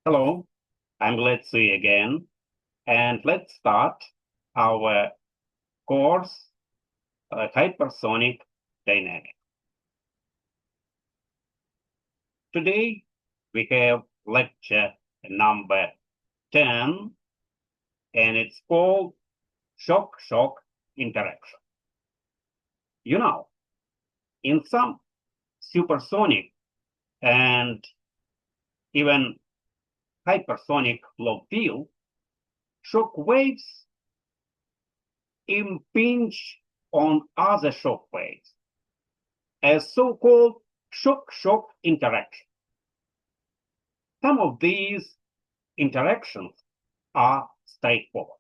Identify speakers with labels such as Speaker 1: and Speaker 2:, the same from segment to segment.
Speaker 1: Hello, I'm glad to see you again. And let's start our course, Hypersonic Dynamics. Today, we have lecture number 10, and it's called Shock-Shock Interaction. You know, in some supersonic and even hypersonic flow field, shock waves impinge on other shock waves as so-called shock-shock interaction. Some of these interactions are straightforward,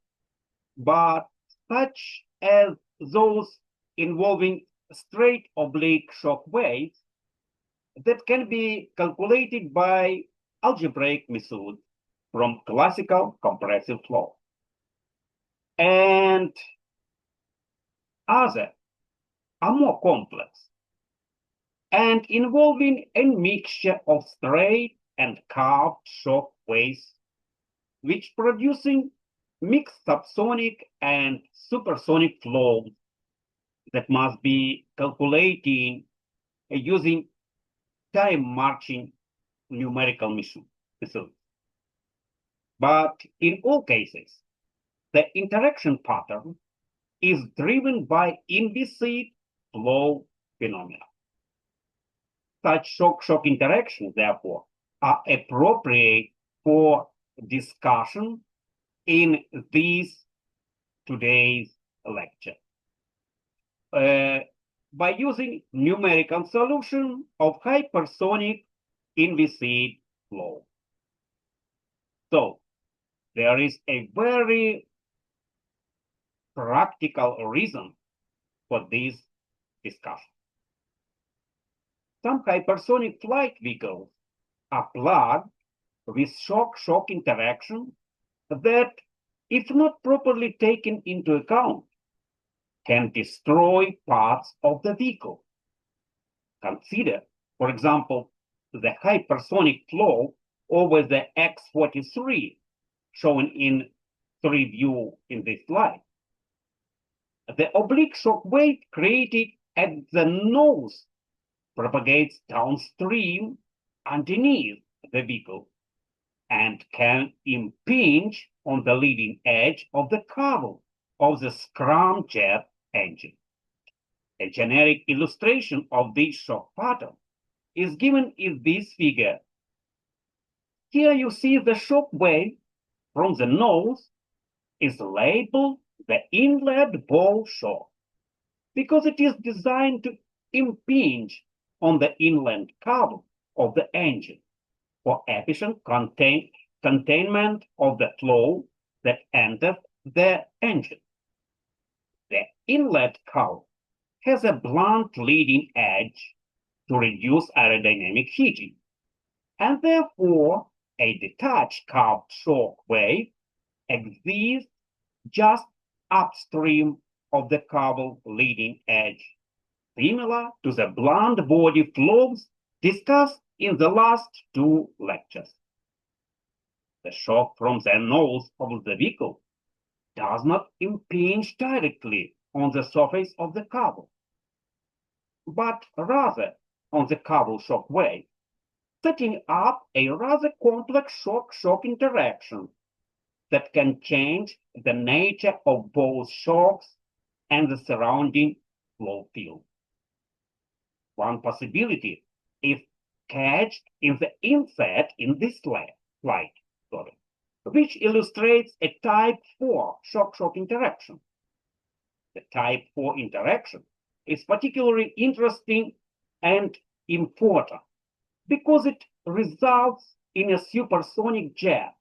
Speaker 1: but such as those involving straight oblique shock waves that can be calculated by algebraic methods from classical compressive flow. And others are more complex and involving a mixture of straight and curved shock waves, which producing mixed subsonic and supersonic flows that must be calculated using time marching numerical methods. But in all cases, the interaction pattern is driven by inviscid flow phenomena. Such shock-shock interactions, therefore, are appropriate for discussion in today's lecture. By using numerical solution of hypersonic inviscid flow. So there is a very practical reason for this discussion. Some hypersonic flight vehicles are plagued with shock-shock interaction that, if not properly taken into account, can destroy parts of the vehicle. Consider, for example, the hypersonic flow over the X-43 shown in 3 view in this slide. The oblique shock wave created at the nose propagates downstream underneath the vehicle and can impinge on the leading edge of the cover of the scramjet engine. A generic illustration of this shock pattern is given in this figure. Here you see the shock wave from the nose is labeled the inlet ball shock because it is designed to impinge on the inlet cover of the engine for efficient containment of the flow that enters the engine. The inlet cover has a blunt leading edge to reduce aerodynamic heating, and therefore a detached curved shock wave exists just upstream of the cover leading edge, similar to the blunt body flows discussed in the last 2 lectures. The shock from the nose of the vehicle does not impinge directly on the surface of the cover, but rather on the cover shock wave, setting up a rather complex shock-shock interaction that can change the nature of both shocks and the surrounding flow field. One possibility is cached in the inset in this slide, which illustrates a type 4 shock-shock interaction. The type 4 interaction is particularly interesting and important because it results in a supersonic jet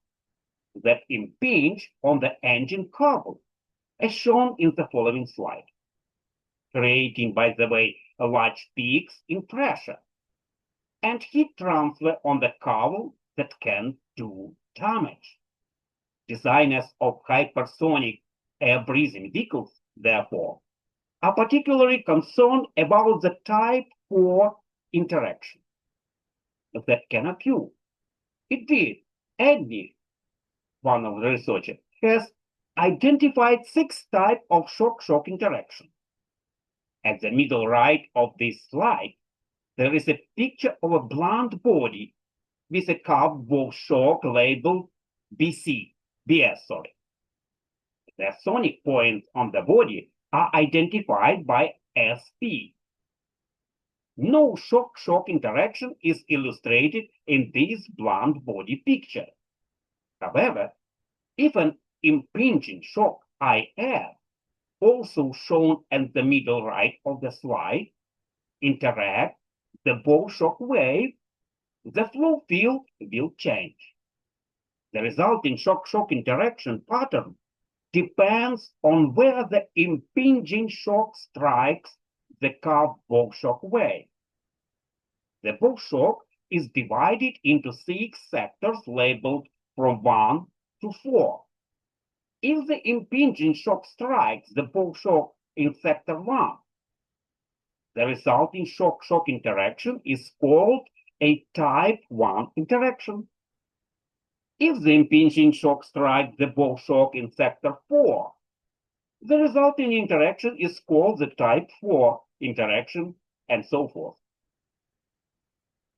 Speaker 1: that impinge on the engine cover, as shown in the following slide, creating, by the way, large peaks in pressure and heat transfer on the cover that can do damage. Designers of hypersonic air-breathing vehicles, therefore, are particularly concerned about the type 4 interaction that can occur. It did Edney, one of the researchers, has identified 6 types of shock-shock interaction. At the middle right of this slide, there is a picture of a blunt body with a curved wave shock labeled BS. The sonic points on the body are identified by SP. No shock-shock interaction is illustrated in this blunt body picture. However, if an impinging shock IF, also shown at the middle right of the slide, interact the ball shock wave, the flow field will change. The resulting shock-shock interaction pattern depends on where the impinging shock strikes the curved ball shock wave. The ball shock is divided into 6 sectors labeled from 1 to 4. If the impinging shock strikes the ball shock in sector 1, the resulting shock-shock interaction is called a type 1 interaction. If the impinging shock strikes the ball shock in sector 4, the resulting interaction is called the type 4 interaction, and so forth.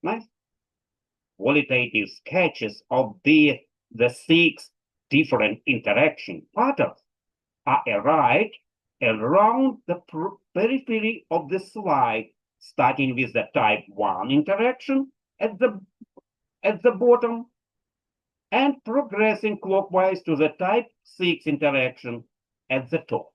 Speaker 1: Nice. Qualitative sketches of the 6 different interaction patterns are arrived around the periphery of the slide, starting with the type 1 interaction at the bottom and progressing clockwise to the type 6 interaction at the top.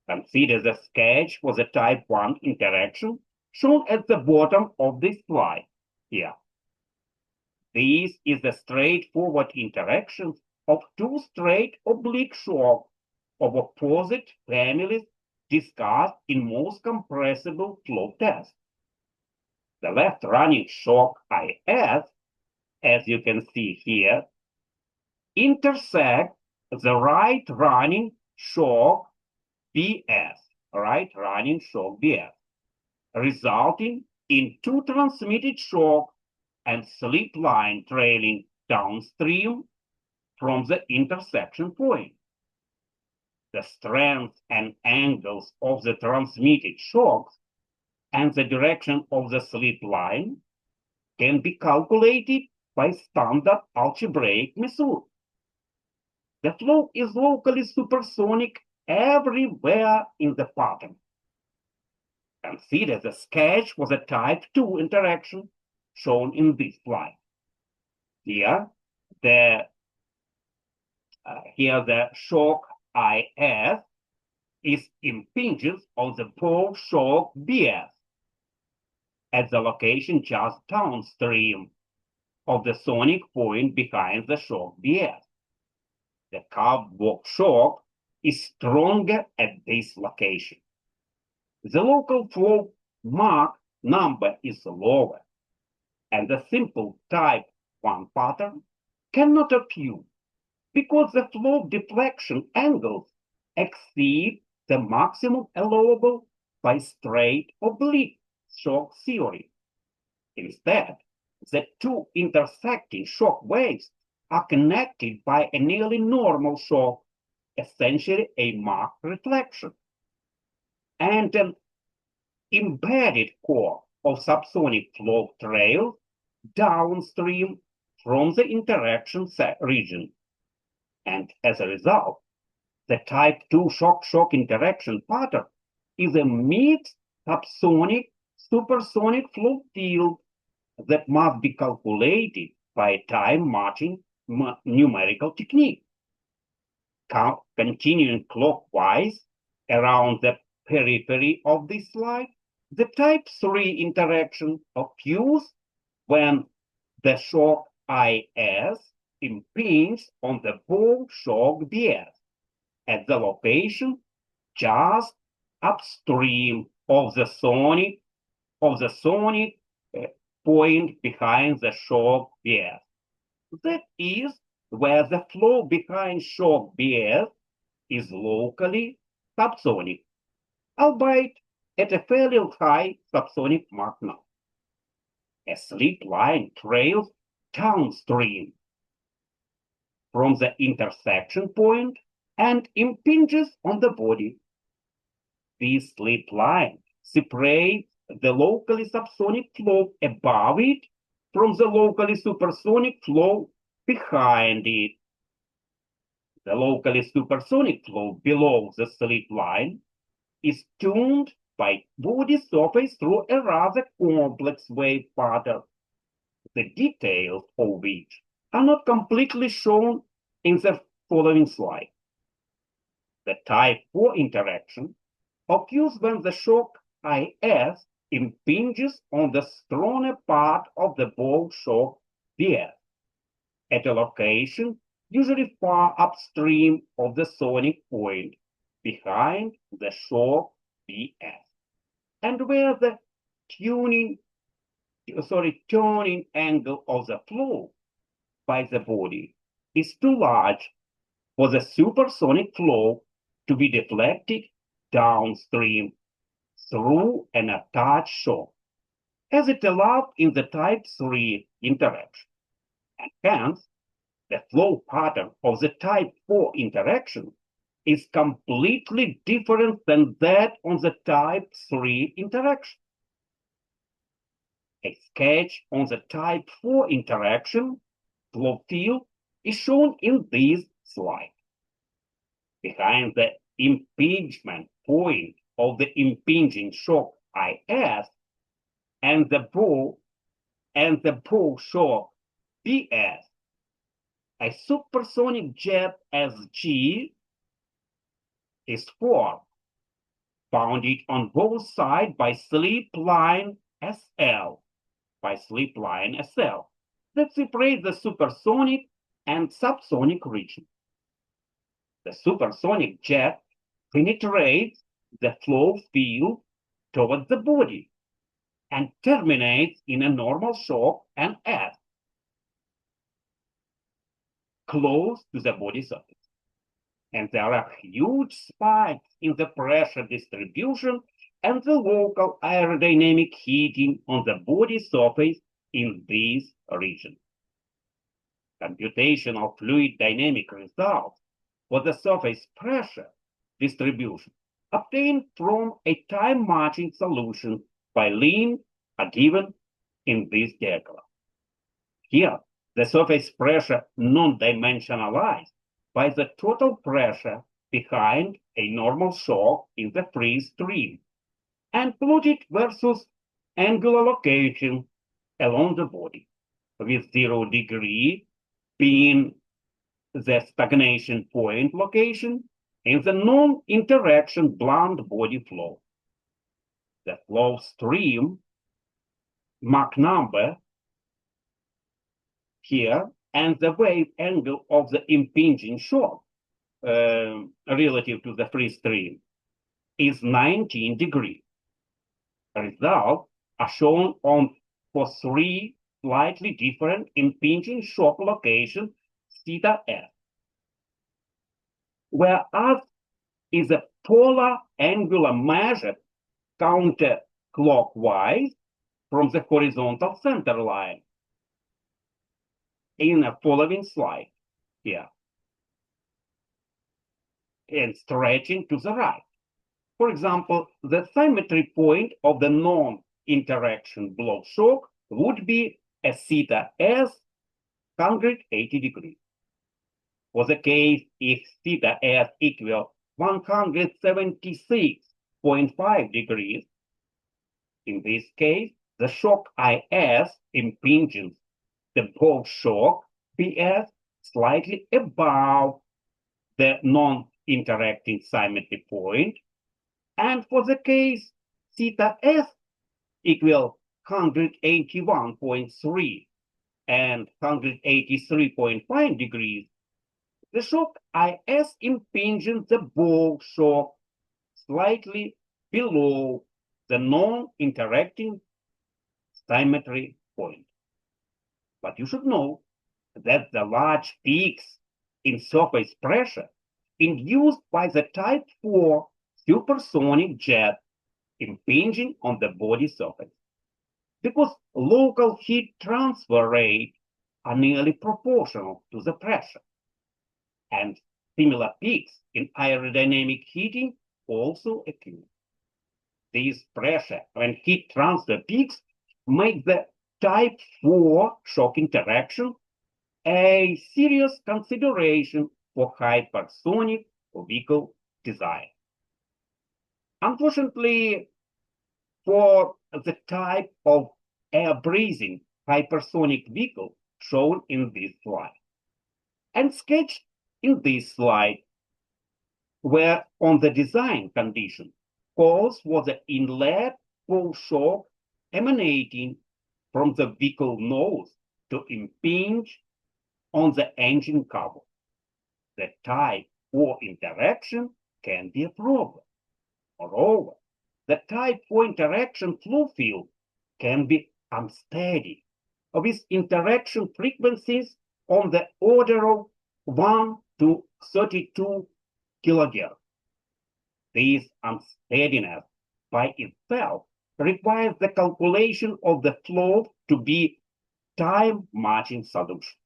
Speaker 1: Consider the sketch for the type 1 interaction shown at the bottom of this slide here. This is the straightforward interaction of 2 straight oblique shocks of opposite families discussed in most compressible flow tests. The left running shock IS, as you can see here, intersect the right running shock BS, resulting in 2 transmitted shocks and slip line trailing downstream from the intersection point. The strength and angles of the transmitted shocks and the direction of the slip line can be calculated by standard algebraic method. The flow is locally supersonic everywhere in the pattern. Consider the sketch for the type 2 interaction shown in this slide. Here, the shock IS is impinges on the ball shock BS at the location just downstream of the sonic point behind the shock BS. The curved wave shock is stronger at this location. The local flow Mach number is lower, and the simple type 1 pattern cannot appear because the flow deflection angles exceed the maximum allowable by straight oblique shock theory. Instead, the 2 intersecting shock waves are connected by a nearly normal shock, essentially a Mach reflection, and an embedded core of subsonic flow trails downstream from the interaction region. And as a result, the type 2 shock-shock interaction pattern is a mixed subsonic supersonic flow field that must be calculated by a time-matching numerical technique. Continuing clockwise around the periphery of this slide, the type 3 interaction occurs when the shock IS impinges on the ball shock BS at the location just upstream of the sonic point behind the shock BS. That is where the flow behind shock BS is locally subsonic, albeit at a fairly high subsonic Mach number. A slip line trails downstream from the intersection point and impinges on the body. This slip line separates the locally subsonic flow above it from the locally supersonic flow behind it. The locally supersonic flow below the slip line is tuned by body surface through a rather complex wave pattern, the details of which are not completely shown in the following slide. The type 4 interaction occurs when the shock IS impinges on the stronger part of the ball shock BS at a location usually far upstream of the sonic point behind the shock BS, and where the turning angle of the flow by the body is too large for the supersonic flow to be deflected downstream through an attached shock, as it allowed in the type 3 interaction. And hence, the flow pattern of the type 4 interaction is completely different than that on the type 3 interaction. A sketch on the type 4 interaction flow field is shown in this slide. Behind the impingement point of the impinging shock IS and the ball shock BS, a supersonic jet SG is formed, bounded on both sides by slip line SL, that separates the supersonic and subsonic region. The supersonic jet penetrates the flow field towards the body and terminates in a normal shock and S close to the body surface. And there are huge spikes in the pressure distribution and the local aerodynamic heating on the body surface in this region. Computational fluid dynamic results for the surface pressure distribution obtained from a time-matching solution by Lin are given in this diagram. Here, the surface pressure non-dimensionalized by the total pressure behind a normal shock in the free stream and plotted versus angular location along the body, with 0 degree being the stagnation point location in the non-interaction blunt body flow. The flow stream Mach number here and the wave angle of the impinging shock relative to the free stream is 19 degrees. Results are shown for 3 slightly different impinging shock locations theta S, whereas is a polar angular measured counterclockwise from the horizontal center line in a following slide here, and stretching to the right. For example, the symmetry point of the non-interaction blow shock would be a theta S 180 degrees. For the case if theta S equals 176.5 degrees, in this case, the shock IS impinges the ball shock BS slightly above the non-interacting symmetry point, and for the case theta S equals 181.3 and 183.5 degrees, the shock IS impinges the ball shock slightly below the non-interacting symmetry point. But you should know that the large peaks in surface pressure induced by the type 4 supersonic jet impinging on the body surface, because local heat transfer rates are nearly proportional to the pressure. and similar peaks in aerodynamic heating also occur. These pressure and heat transfer peaks make the type 4 shock interaction a serious consideration for hypersonic vehicle design. Unfortunately, for the type of air-breathing hypersonic vehicle shown in this slide and sketched in this slide, where on the design condition calls for the inlet full shock emanating from the vehicle nose to impinge on the engine cover. The type 4 interaction can be a problem. Moreover, the type 4 interaction flow field can be unsteady, with interaction frequencies on the order of 1 to 32 kHz. This unsteadiness by itself requires the calculation of the flow to be time-matching solution.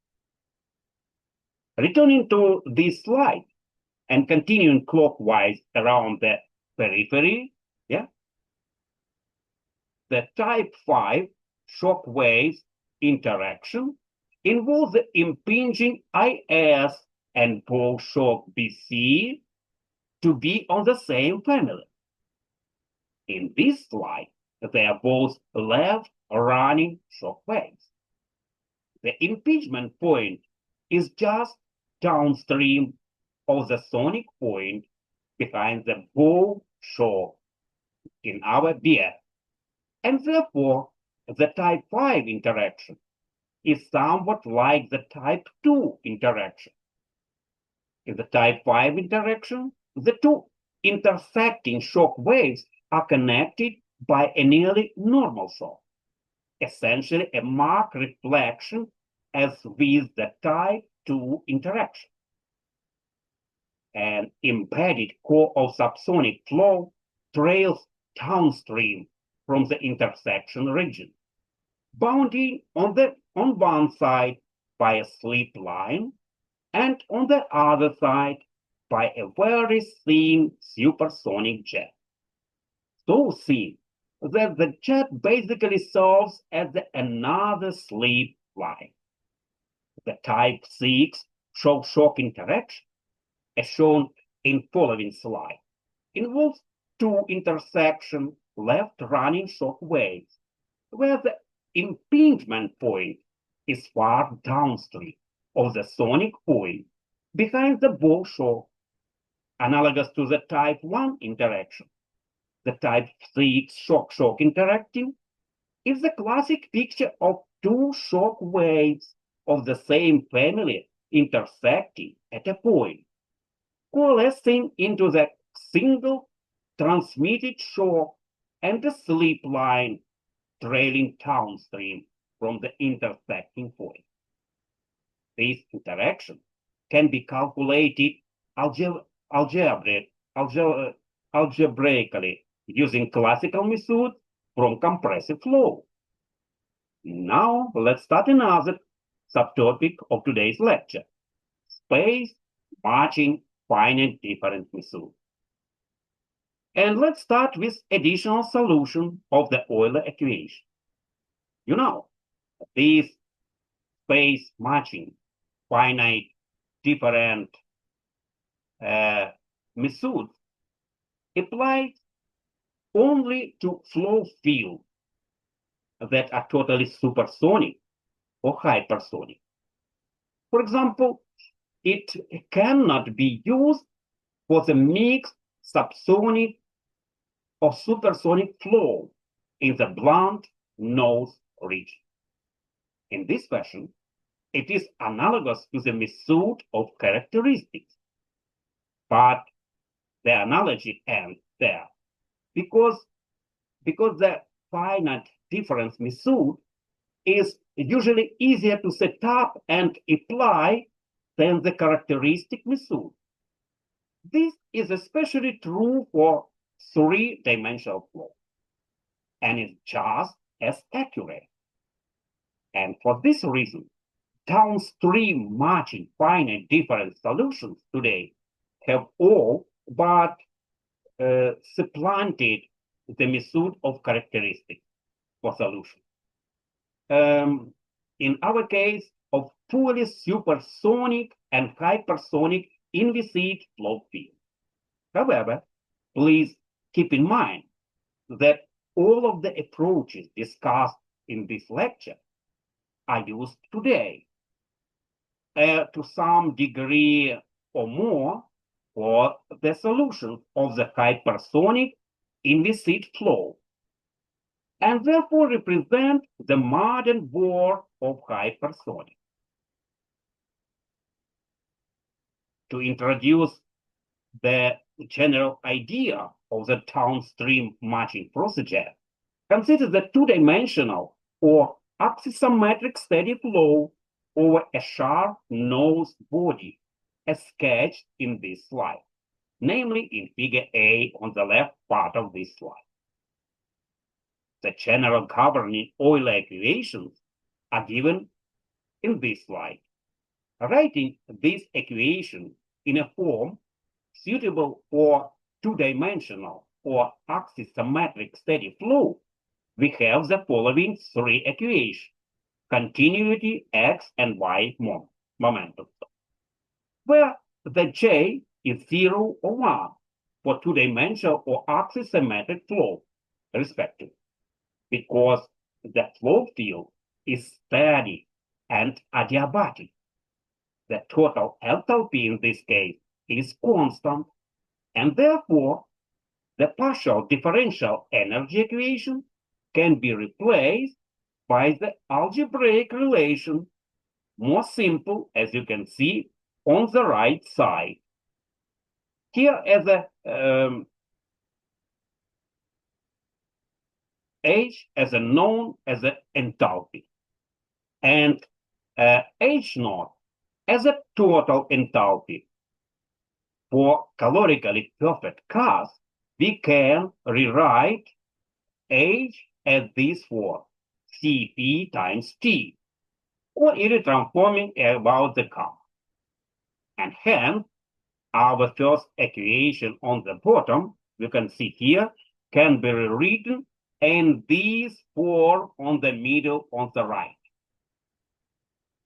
Speaker 1: Returning to this slide and continuing clockwise around the periphery, the type 5 shock waves interaction involves the impinging IS and ball shock BC to be on the same family. In this slide, they are both left running shock waves. The impingement point is just downstream of the sonic point behind the ball shock in our BF, and therefore the type 5 interaction is somewhat like the type 2 interaction. In the type 5 interaction, the two intersecting shock waves are connected by a nearly normal shock, essentially a marked reflection as with the type 2 interaction. An embedded core of subsonic flow trails downstream from the intersection region, bounding on one side by a slip line and on the other side by a very thin supersonic jet. So thin that the jet basically serves as another slip line. The type 6 shock interaction, as shown in following slide, involves two intersection left-running shock waves, where the impingement point is far downstream of the sonic point behind the ball shock, analogous to the type 1 interaction. The type 6 shock interacting is the classic picture of two shock waves of the same family intersecting at a point, coalescing into the single transmitted shock and the slip line trailing downstream from the intersecting point. This interaction can be calculated algebraically using classical methods from compressive flow. Now let's start another subtopic of today's lecture: space matching finite difference method. And let's start with additional solution of the Euler equation. You know, this space matching finite different method applies only to flow fields that are totally supersonic or hypersonic. For example, it cannot be used for the mixed subsonic or supersonic flow in the blunt nose region. In this fashion, it is analogous to the method of characteristics. But the analogy ends there, because the finite difference method is usually easier to set up and apply than the characteristic method. This is especially true for three-dimensional flow, and is just as accurate. And for this reason, downstream marching finite difference solutions today have all but supplanted the method of characteristics for solution. In our case of fully supersonic and hypersonic inviscid flow field. However, please keep in mind that all of the approaches discussed in this lecture are used today to some degree or more for the solution of the hypersonic inviscid flow, and therefore represent the modern world of hypersonic. To introduce the general idea of the downstream matching procedure, consider the two-dimensional or axisymmetric steady flow over a sharp-nosed body as sketched in this slide, namely in figure A on the left part of this slide. The general governing Euler equations are given in this slide. Writing this equation in a form suitable for two-dimensional or axisymmetric steady flow, we have the following three equations: continuity, x and y momentum, where the j is 0 or 1 for two-dimensional or axisymmetric flow, respectively, because the flow field is steady and adiabatic. The total enthalpy in this case is constant, and therefore the partial differential energy equation can be replaced by the algebraic relation, more simple, as you can see on the right side. Here as a H as a known as an enthalpy, and H naught as a total enthalpy. For calorically perfect cars, we can rewrite H as this form, Cp times T, or transforming about the car. And hence, our first equation on the bottom, you can see here, can be rewritten in this form on the middle on the right.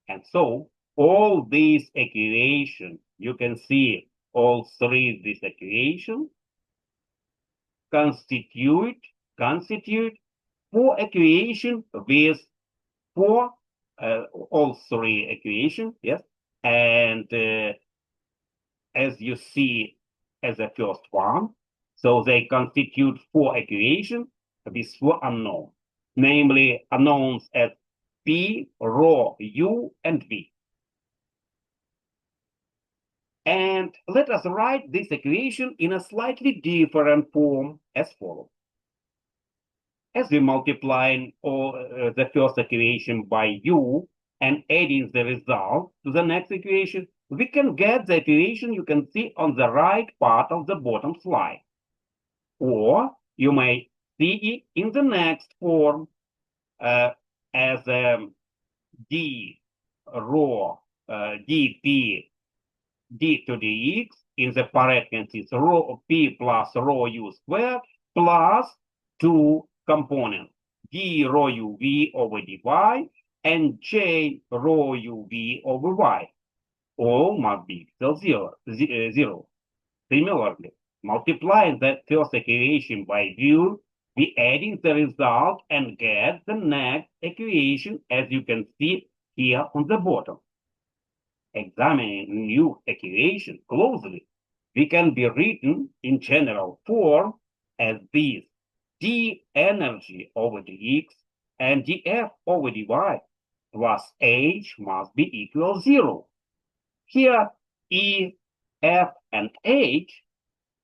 Speaker 1: And so, all these equations, you can see all three these equations constitute four equations with four, all three equations, yes, and as you see as the first one, so they constitute four equations with four unknowns, namely unknowns as P, ρ, U, and V. And let us write this equation in a slightly different form as follows. As we multiply the first equation by U and adding the result to the next equation, we can get the equation you can see on the right part of the bottom slide. Or you may see it in the next form as d rho dp d to the x in the parentheses rho p plus rho u squared plus two components d rho u v over dy and j rho u v over y. All must be equal zero. Similarly, multiplying the first equation by U, we adding the result and get the next equation as you can see here on the bottom. Examining new equation closely, we can be written in general form as this: d energy over dx and df over dy plus h must be equal 0. Here, E, F, and H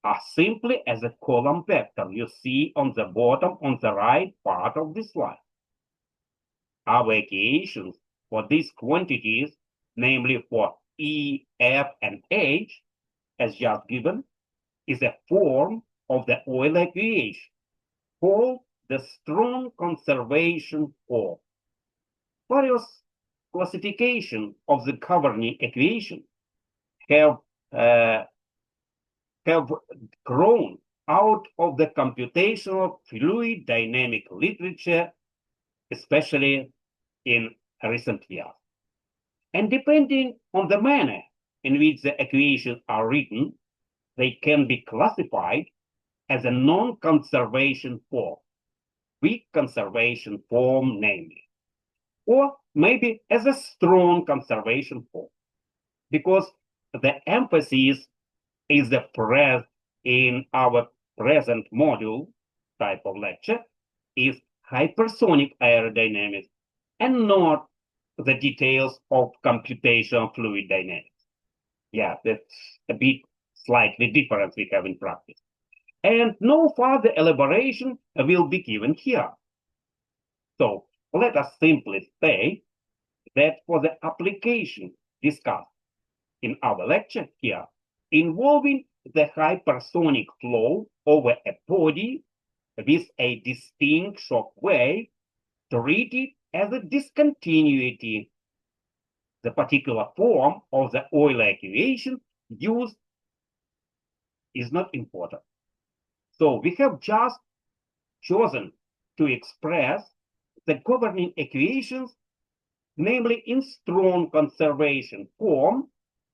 Speaker 1: are simply as a column vector you see on the bottom on the right part of the slide. Our equations for these quantities, namely for E, F, and H, as just given, is a form of the Euler equation called the strong conservation of. Various classification of the governing equation have uh, have grown out of the computational fluid dynamic literature, especially in recent years. And depending on the manner in which the equations are written, they can be classified as a non-conservation form, weak conservation form, namely, or maybe as a strong conservation form, because the emphasis is the in our present module type of lecture is hypersonic aerodynamics and not the details of computational fluid dynamics. Yeah, that's a bit slightly different we have in practice. And no further elaboration will be given here. So let us simply say that for the application discussed in our lecture here, involving the hypersonic flow over a body with a distinct shock wave, treated as a discontinuity. The particular form of the Euler equation used is not important. So we have just chosen to express the governing equations, namely in strong conservation form,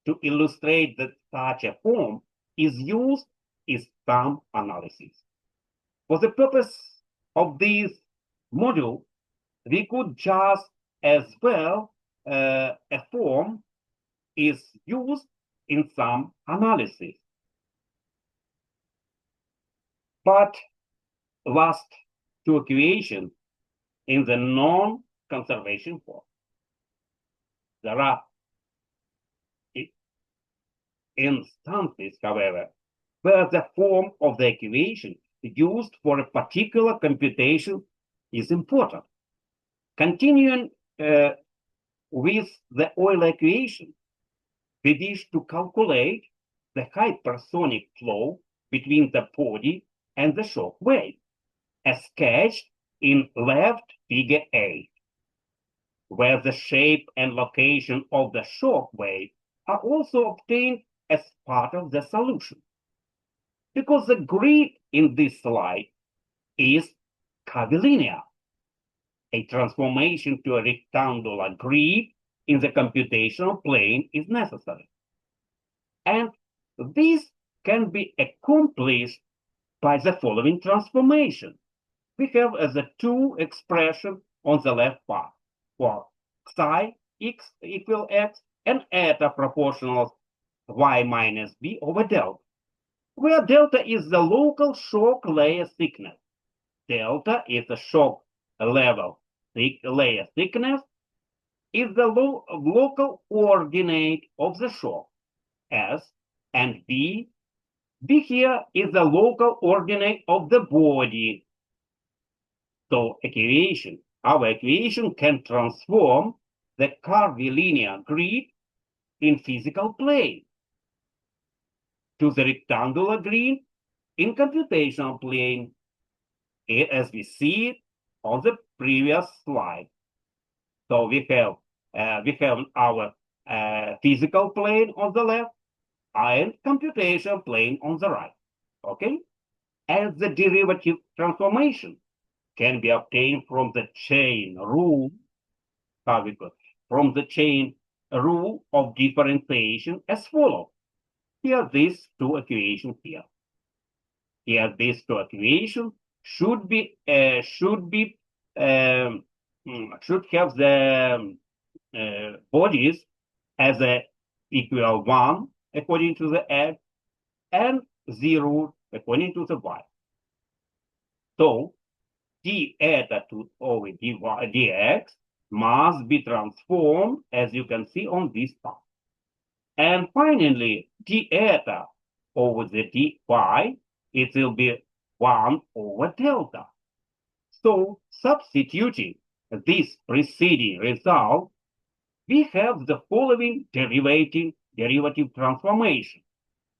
Speaker 1: to illustrate that such a form is used in some analysis. For the purpose of this module, we could just as well a form is used in some analysis. But last two equations in the non-conservation form. There are instances, however, where the form of the equation used for a particular computation is important. Continuing with the Euler equation, we wish to calculate the hypersonic flow between the body and the shock wave, as sketched in left figure 8, where the shape and location of the shock wave are also obtained as part of the solution. Because the grid in this slide is curvilinear. A transformation to a rectangular grid in the computational plane is necessary. And this can be accomplished by the following transformation. We have as a two expression on the left part for psi x equal x and eta proportional y minus b over delta, where delta is the local shock layer thickness. Delta is the shock level layer thickness, is the local coordinate of the shock, S, and B here is the local coordinate of the body. So our equation can transform the curvilinear grid in physical plane to the rectangular grid in computational plane, as we see it on the previous slide. So we have our physical plane on the left and computational plane on the right. Okay, and the derivative transformation can be obtained from the chain rule. From the chain rule of differentiation as follows. Here, these two equations here. Here, these two equations should have the bodies as a equal 1 according to the x and 0 according to the y. So d eta over dx must be transformed, as you can see on this part. And finally, d eta over the dy, it will be 1 over delta. So substituting this preceding result, we have the following derivative transformation.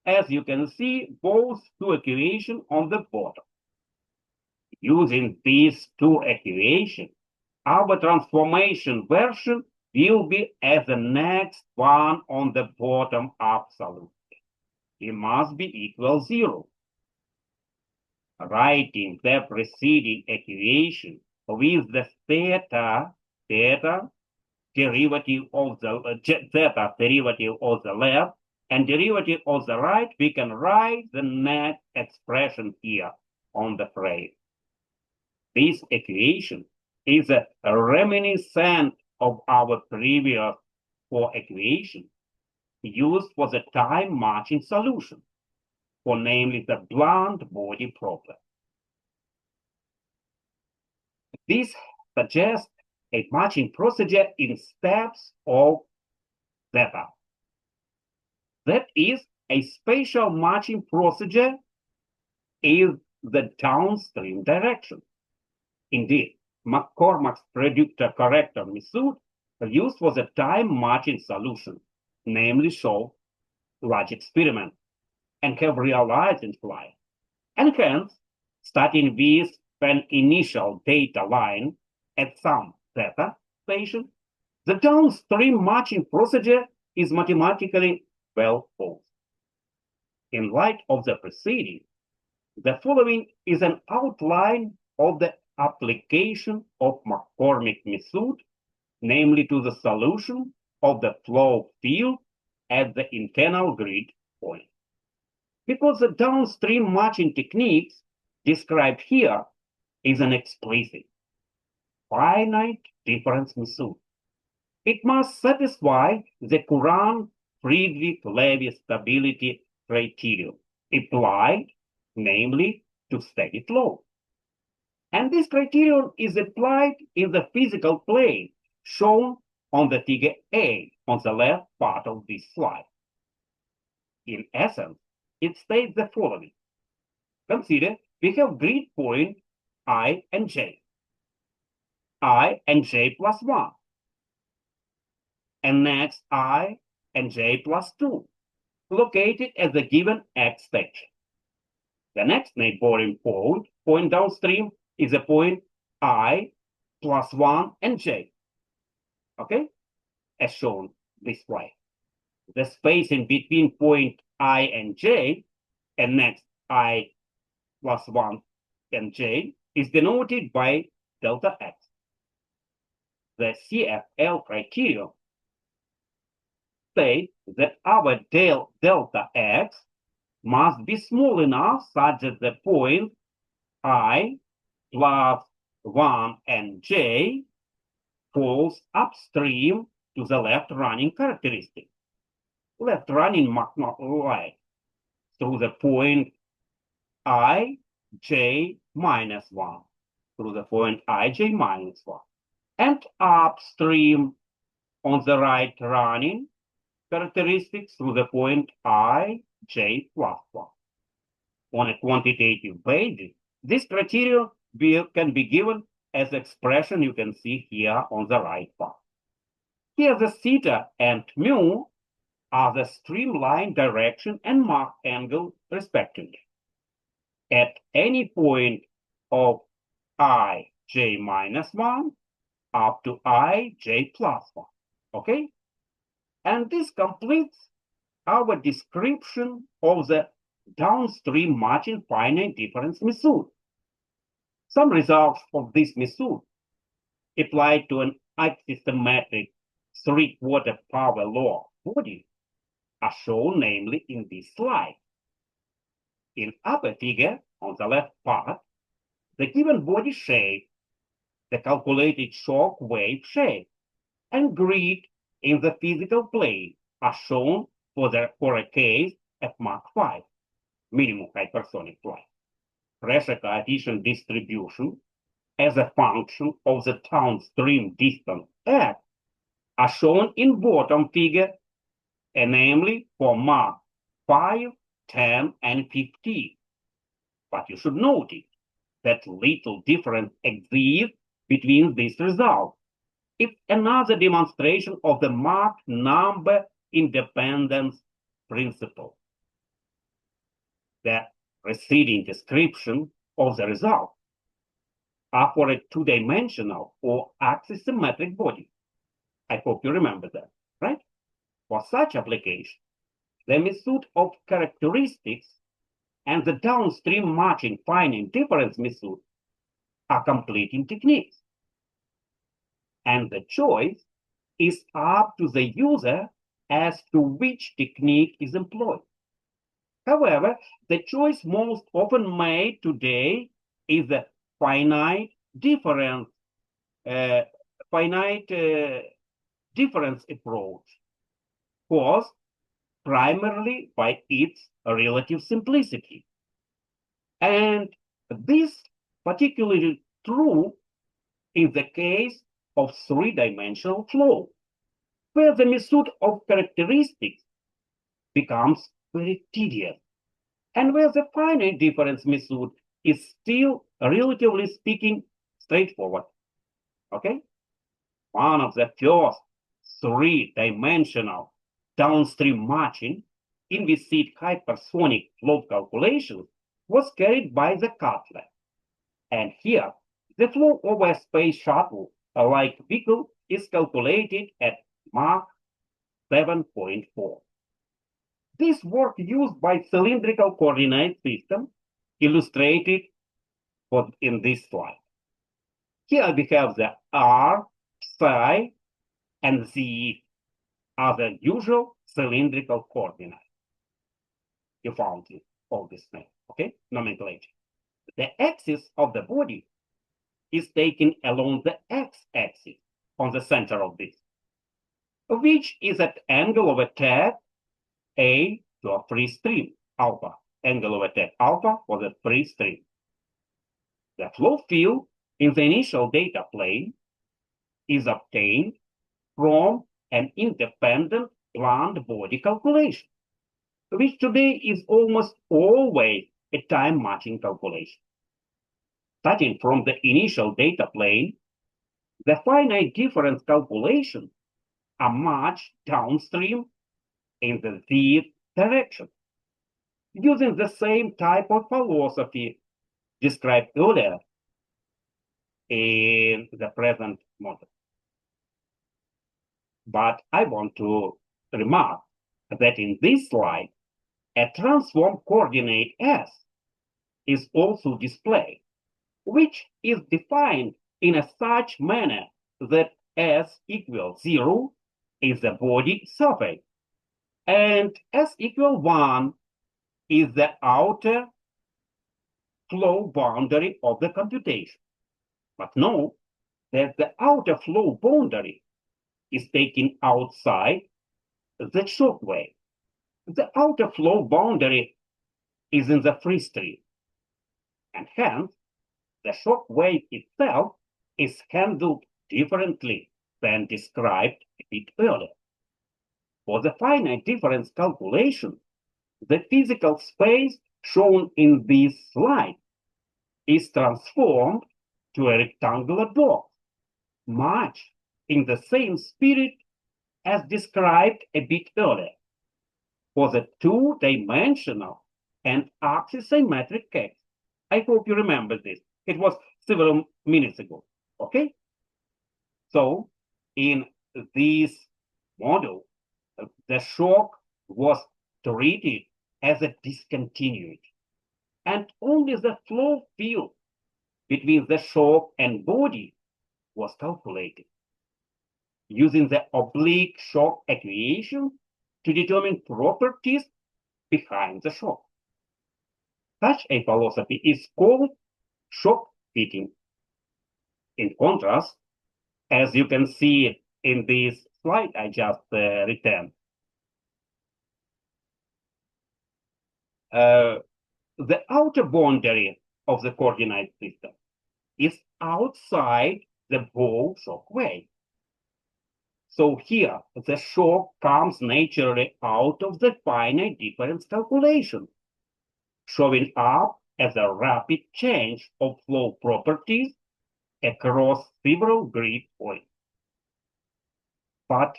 Speaker 1: As you can see, both two equations on the bottom. Using these two equations, our transformation version will be as the next one on the bottom absolutely. It must be equal 0. Writing the preceding equation with the theta derivative of the zeta derivative of the left and derivative of the right, we can write the next expression here on the frame. This equation is a reminiscent of our previous 4 equations used for the time marching solution, for namely the blunt body problem. This suggests a matching procedure in steps of zeta. That is, a spatial matching procedure is the downstream direction. Indeed, McCormack's predictor corrector method used for the time matching solution, namely show large experiment, and have realized in flight. And hence, starting with an initial data line at some zeta station, the downstream matching procedure is mathematically well posed. In light of the preceding, the following is an outline of the application of McCormick method, namely to the solution of the flow field at the internal grid point. Because the downstream matching techniques described here is an explicit finite difference method. It must satisfy the current Friedrich-Levy stability criterion applied, namely, to steady flow. And this criterion is applied in the physical plane shown on the figure A on the left part of this slide. In essence, it states the following. Consider we have grid point I and J. I and J plus 1. And next I and J plus 2, located at the given X station. The next neighboring point downstream, is a point I plus 1 and J. Okay? As shown this way. The spacing between point I and J and next I plus 1 and J is denoted by delta X. The CFL criterion states that our delta X must be small enough such that the point I plus 1 and J falls upstream to the left running characteristic. Left running line through the point I, J minus 1, through the point I, J minus 1, and upstream on the right running characteristics through the point I, J plus 1. On a quantitative basis, this criterion can be given as expression you can see here on the right part. Here the theta and mu are the streamline direction and Mach angle respectively. At any point of I, J minus 1 up to I, J plus 1. Okay? And this completes our description of the downstream matching finite difference method. Some results of this method applied to an axisymmetric 3/4 power law body are shown namely in this slide. In upper figure on the left part, the given body shape, the calculated shock wave shape, and grid in the physical plane are shown for a case at Mach 5, minimum hypersonic flight. Pressure coefficient distribution as a function of the downstream distance x are shown in bottom figure, and namely for Mach 5, 10, and 15. But you should notice that little difference exists between these results. It's another demonstration of the Mach number independence principle. The preceding description of the result are for a two-dimensional or axisymmetric body. I hope you remember that, right? For such application, the method of characteristics and the downstream matching finite difference method are completing techniques. And the choice is up to the user as to which technique is employed. However, the choice most often made today is the finite difference, uh, finite difference approach, caused primarily by its relative simplicity. And this particularly true in the case of three-dimensional flow, where the method of characteristics becomes very tedious, and where the finite difference method is still, relatively speaking, straightforward. Okay? One of the first three-dimensional downstream matching in viscid hypersonic flow calculations was carried by the Cutler. And here, the flow over a space shuttle-like vehicle is calculated at Mach 7.4. This work used by cylindrical coordinate system illustrated in this slide. Here we have the R, psi, and Z are the usual cylindrical coordinates. You found it, all this name, okay? Nomenclature. The axis of the body is taken along the x-axis on the center of this, which is at angle of attack A to a free stream, alpha. Angle of attack alpha for the free stream. The flow field in the initial data plane is obtained from an independent planned body calculation, which today is almost always a time matching calculation. Starting from the initial data plane, the finite difference calculations are matched downstream in the z direction, using the same type of philosophy described earlier in the present model. But I want to remark that in this slide, a transform coordinate S is also displayed, which is defined in a such manner that S equals 0 is the body surface, and S equals 1 is the outer flow boundary of the computation. But note that the outer flow boundary is taken outside the shock wave. The outer flow boundary is in the free stream, and hence the shock wave itself is handled differently than described a bit earlier. For the finite difference calculation, the physical space shown in this slide is transformed to a rectangular box, much in the same spirit as described a bit earlier. For the two-dimensional and axisymmetric case, I hope you remember this. It was several minutes ago, okay? So in this model, the shock was treated as a discontinuity, and only the flow field between the shock and body was calculated, using the oblique shock equation to determine properties behind the shock. Such a philosophy is called shock fitting. In contrast, as you can see in this slide I just returned, the outer boundary of the coordinate system is outside the Bow shock wave. So here, the shock comes naturally out of the finite difference calculation, showing up as a rapid change of flow properties across several grid points. But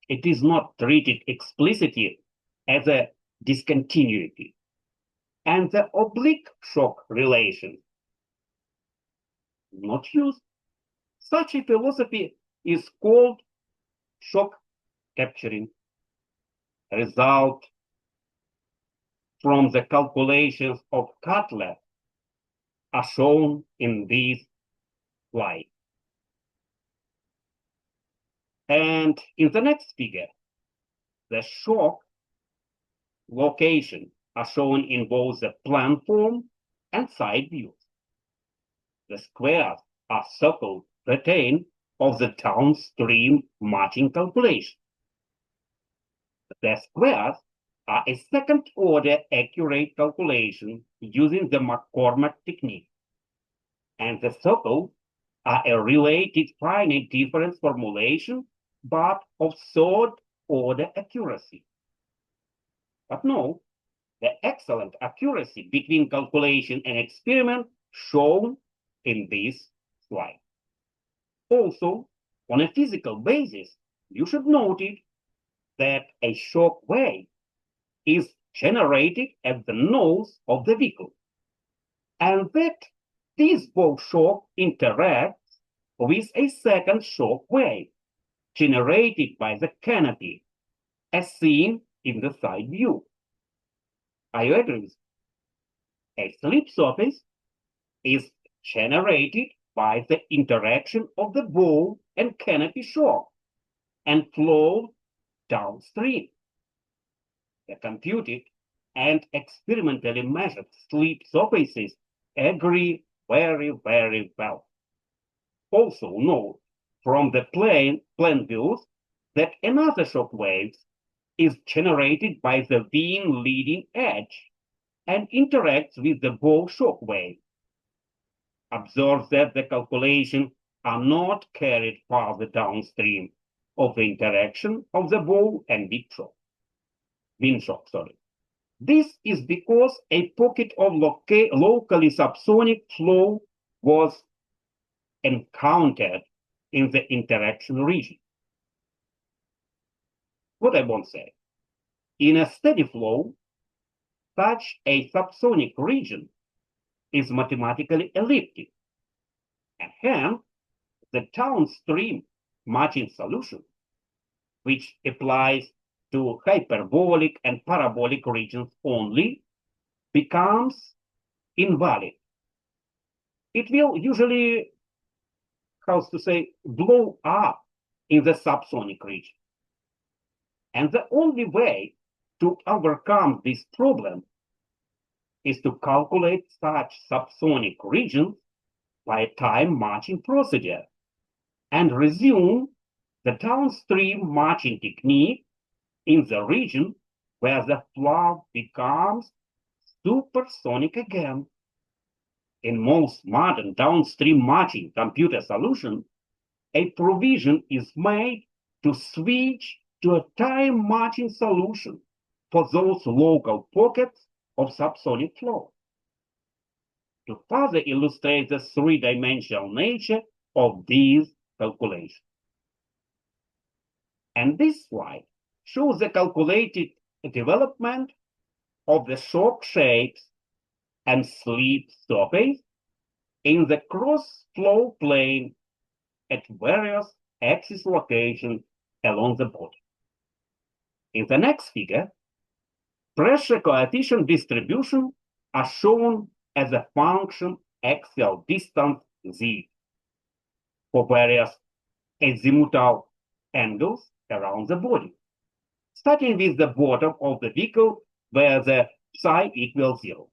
Speaker 1: it is not treated explicitly as a discontinuity, and the oblique shock relation not used. Such a philosophy is called shock capturing. Result from the calculations of Cutler are shown in this slide. And in the next figure, the shock location are shown in both the plan form and side views. The squares are circled retain of the downstream matching calculation. The squares are a second-order accurate calculation using the McCormack technique, and the circles are a related finite difference formulation, but of third-order accuracy. But no, the excellent accuracy between calculation and experiment shown in this slide. Also, on a physical basis, you should note that a shock wave is generated at the nose of the vehicle, and that this bow shock interacts with a second shock wave generated by the canopy, as seen in the side view. Are you agree with me? A slip surface is generated by the interaction of the bow and canopy shock and flows downstream. The computed and experimentally measured slip surfaces agree very, very well. Also note from the plane views that another shock wave is generated by the wing leading edge and interacts with the bow shock wave. Observe that the calculations are not carried farther downstream of the interaction of the bow and wind shock. This is because a pocket of locally subsonic flow was encountered in the interaction region. What I want to say, in a steady flow, such a subsonic region is mathematically elliptic, and hence the downstream matching solution, which applies to hyperbolic and parabolic regions only, becomes invalid. It will usually, blow up in the subsonic region. And the only way to overcome this problem is to calculate such subsonic regions by a time matching procedure and resume the downstream matching technique in the region where the flow becomes supersonic again. In most modern downstream matching computer solutions, a provision is made to switch to a time matching solution for those local pockets of subsonic flow. To further illustrate the three-dimensional nature of these calculations. And this slide shows the calculated development of the shock shapes and slip surface in the cross-flow plane at various axis locations along the body. In the next figure, pressure coefficient distribution are shown as a function axial distance z for various azimuthal angles around the body, starting with the bottom of the vehicle where the psi equals 0,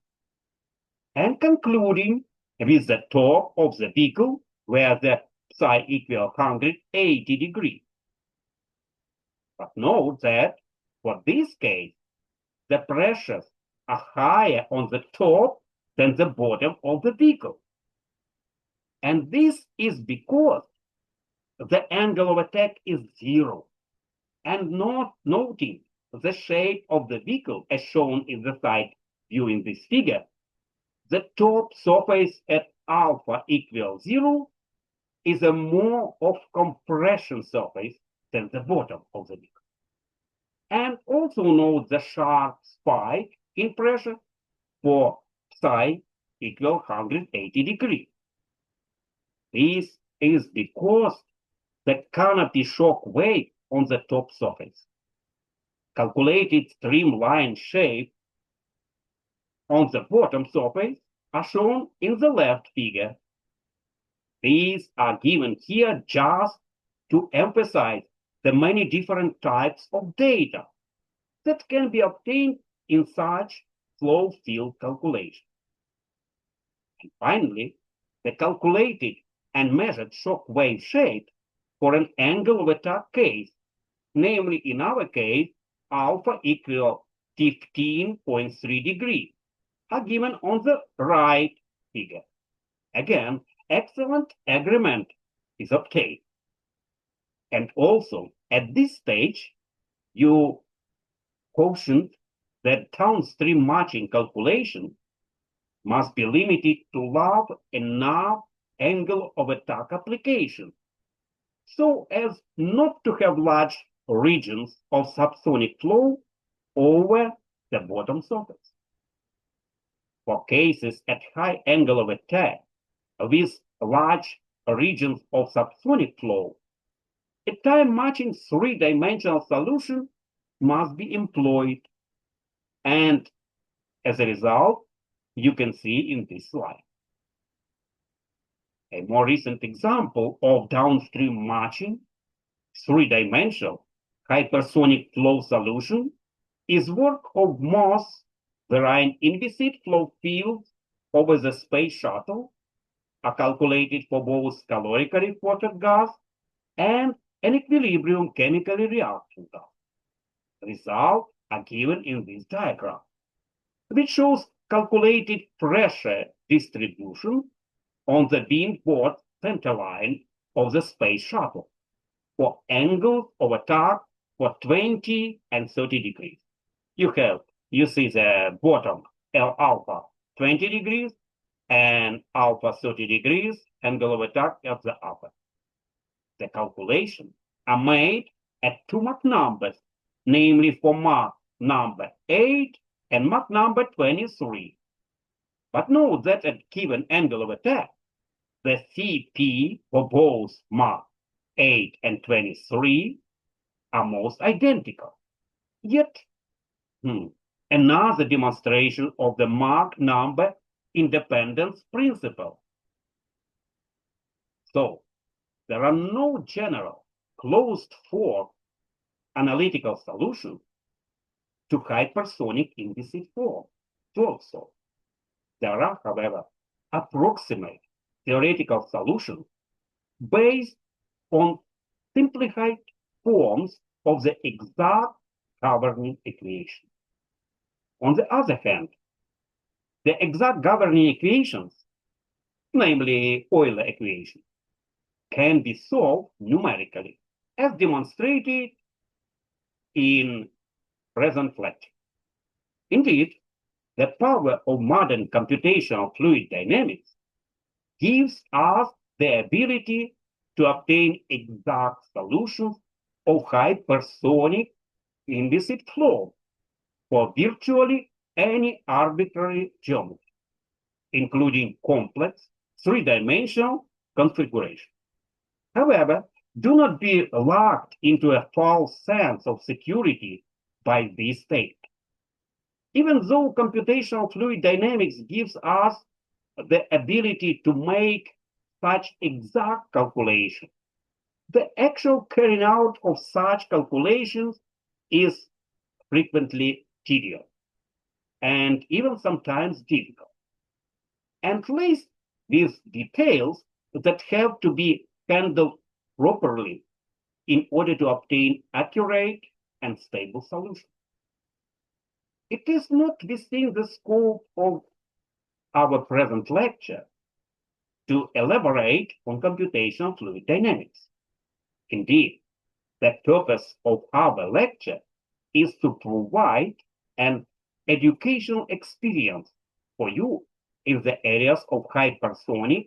Speaker 1: and concluding with the top of the vehicle where the psi equals 180 degrees. But note that for this case, the pressures are higher on the top than the bottom of the vehicle. And this is because the angle of attack is 0, and not noting the shape of the vehicle as shown in the side view in this figure, the top surface at alpha equals 0 is a more of compression surface than the bottom of the vehicle. And also note the sharp spike in pressure for psi equals 180 degrees. This is because the canopy shock wave on the top surface. Calculated streamline shape on the bottom surface are shown in the left figure. These are given here just to emphasize the many different types of data that can be obtained in such flow field calculation. And finally, the calculated and measured shock wave shape for an angle of attack case, namely in our case, alpha equal 15.3 degrees, are given on the right figure. Again, excellent agreement is obtained. And also, at this stage, you cautioned that downstream matching calculation must be limited to large enough angle of attack application, so as not to have large regions of subsonic flow over the bottom surface. For cases at high angle of attack with large regions of subsonic flow, a time-matching three-dimensional solution must be employed, and as a result, you can see in this slide. A more recent example of downstream matching three-dimensional hypersonic flow solution is work of Moss varying implicit flow fields over the space shuttle are calculated for both calorically reported gas and an equilibrium chemically reacting gas. Results are given in this diagram, which shows calculated pressure distribution on the beam-board center line of the space shuttle for angles of attack for 20 and 30 degrees. You see the bottom L alpha 20 degrees and alpha 30 degrees angle of attack at the upper. The calculations are made at two Mach numbers, namely for Mach number 8 and Mach number 23. But note that at given angle of attack, the CP for both Mach 8 and 23 are most identical. Yet, another demonstration of the Mach number independence principle. So, there are no general closed-form analytical solutions to hypersonic implicit form. Also, there are, however, approximate theoretical solutions based on simplified forms of the exact governing equation. On the other hand, the exact governing equations, namely Euler equation, can be solved numerically, as demonstrated in present lecture. Indeed, the power of modern computational fluid dynamics gives us the ability to obtain exact solutions of hypersonic implicit flow for virtually any arbitrary geometry, including complex three-dimensional configuration. However, do not be locked into a false sense of security by this statement. Even though computational fluid dynamics gives us the ability to make such exact calculations, the actual carrying out of such calculations is frequently tedious and even sometimes difficult, and laced with details that have to be handled properly in order to obtain accurate and stable solutions. It is not within the scope of our present lecture to elaborate on computational fluid dynamics. Indeed, the purpose of our lecture is to provide an educational experience for you in the areas of hypersonic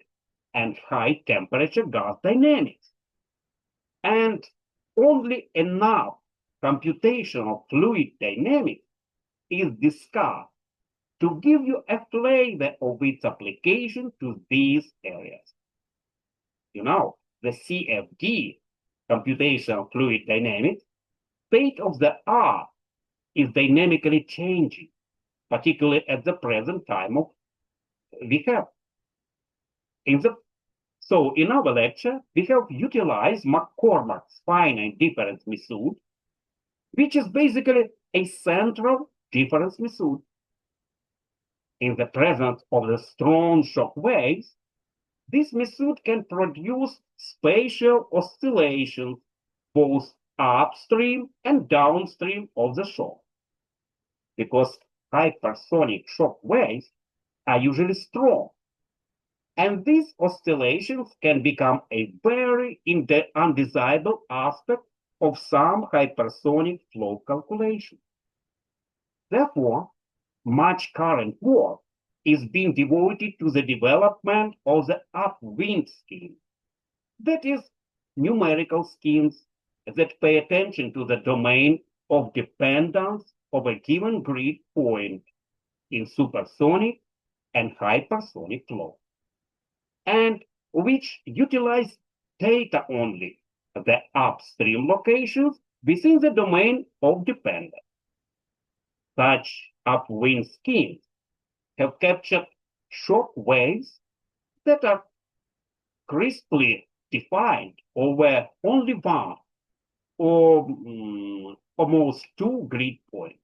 Speaker 1: and high temperature gas dynamics. And only enough computational fluid dynamics is discussed to give you a flavor of its application to these areas. You know, the CFD computational fluid dynamics, state of the art is dynamically changing, particularly at the present time we have. So in our lecture, we have utilized McCormack's finite difference method, which is basically a central difference method. In the presence of the strong shock waves, this method can produce spatial oscillations both upstream and downstream of the shock. Because hypersonic shock waves are usually strong, and these oscillations can become a very undesirable aspect of some hypersonic flow calculations. Therefore, much current work is being devoted to the development of the upwind scheme, that is, numerical schemes that pay attention to the domain of dependence of a given grid point in supersonic and hypersonic flow, and which utilize data only, the upstream locations within the domain of dependence. Such upwind schemes have captured shock waves that are crisply defined over only one or almost two grid points,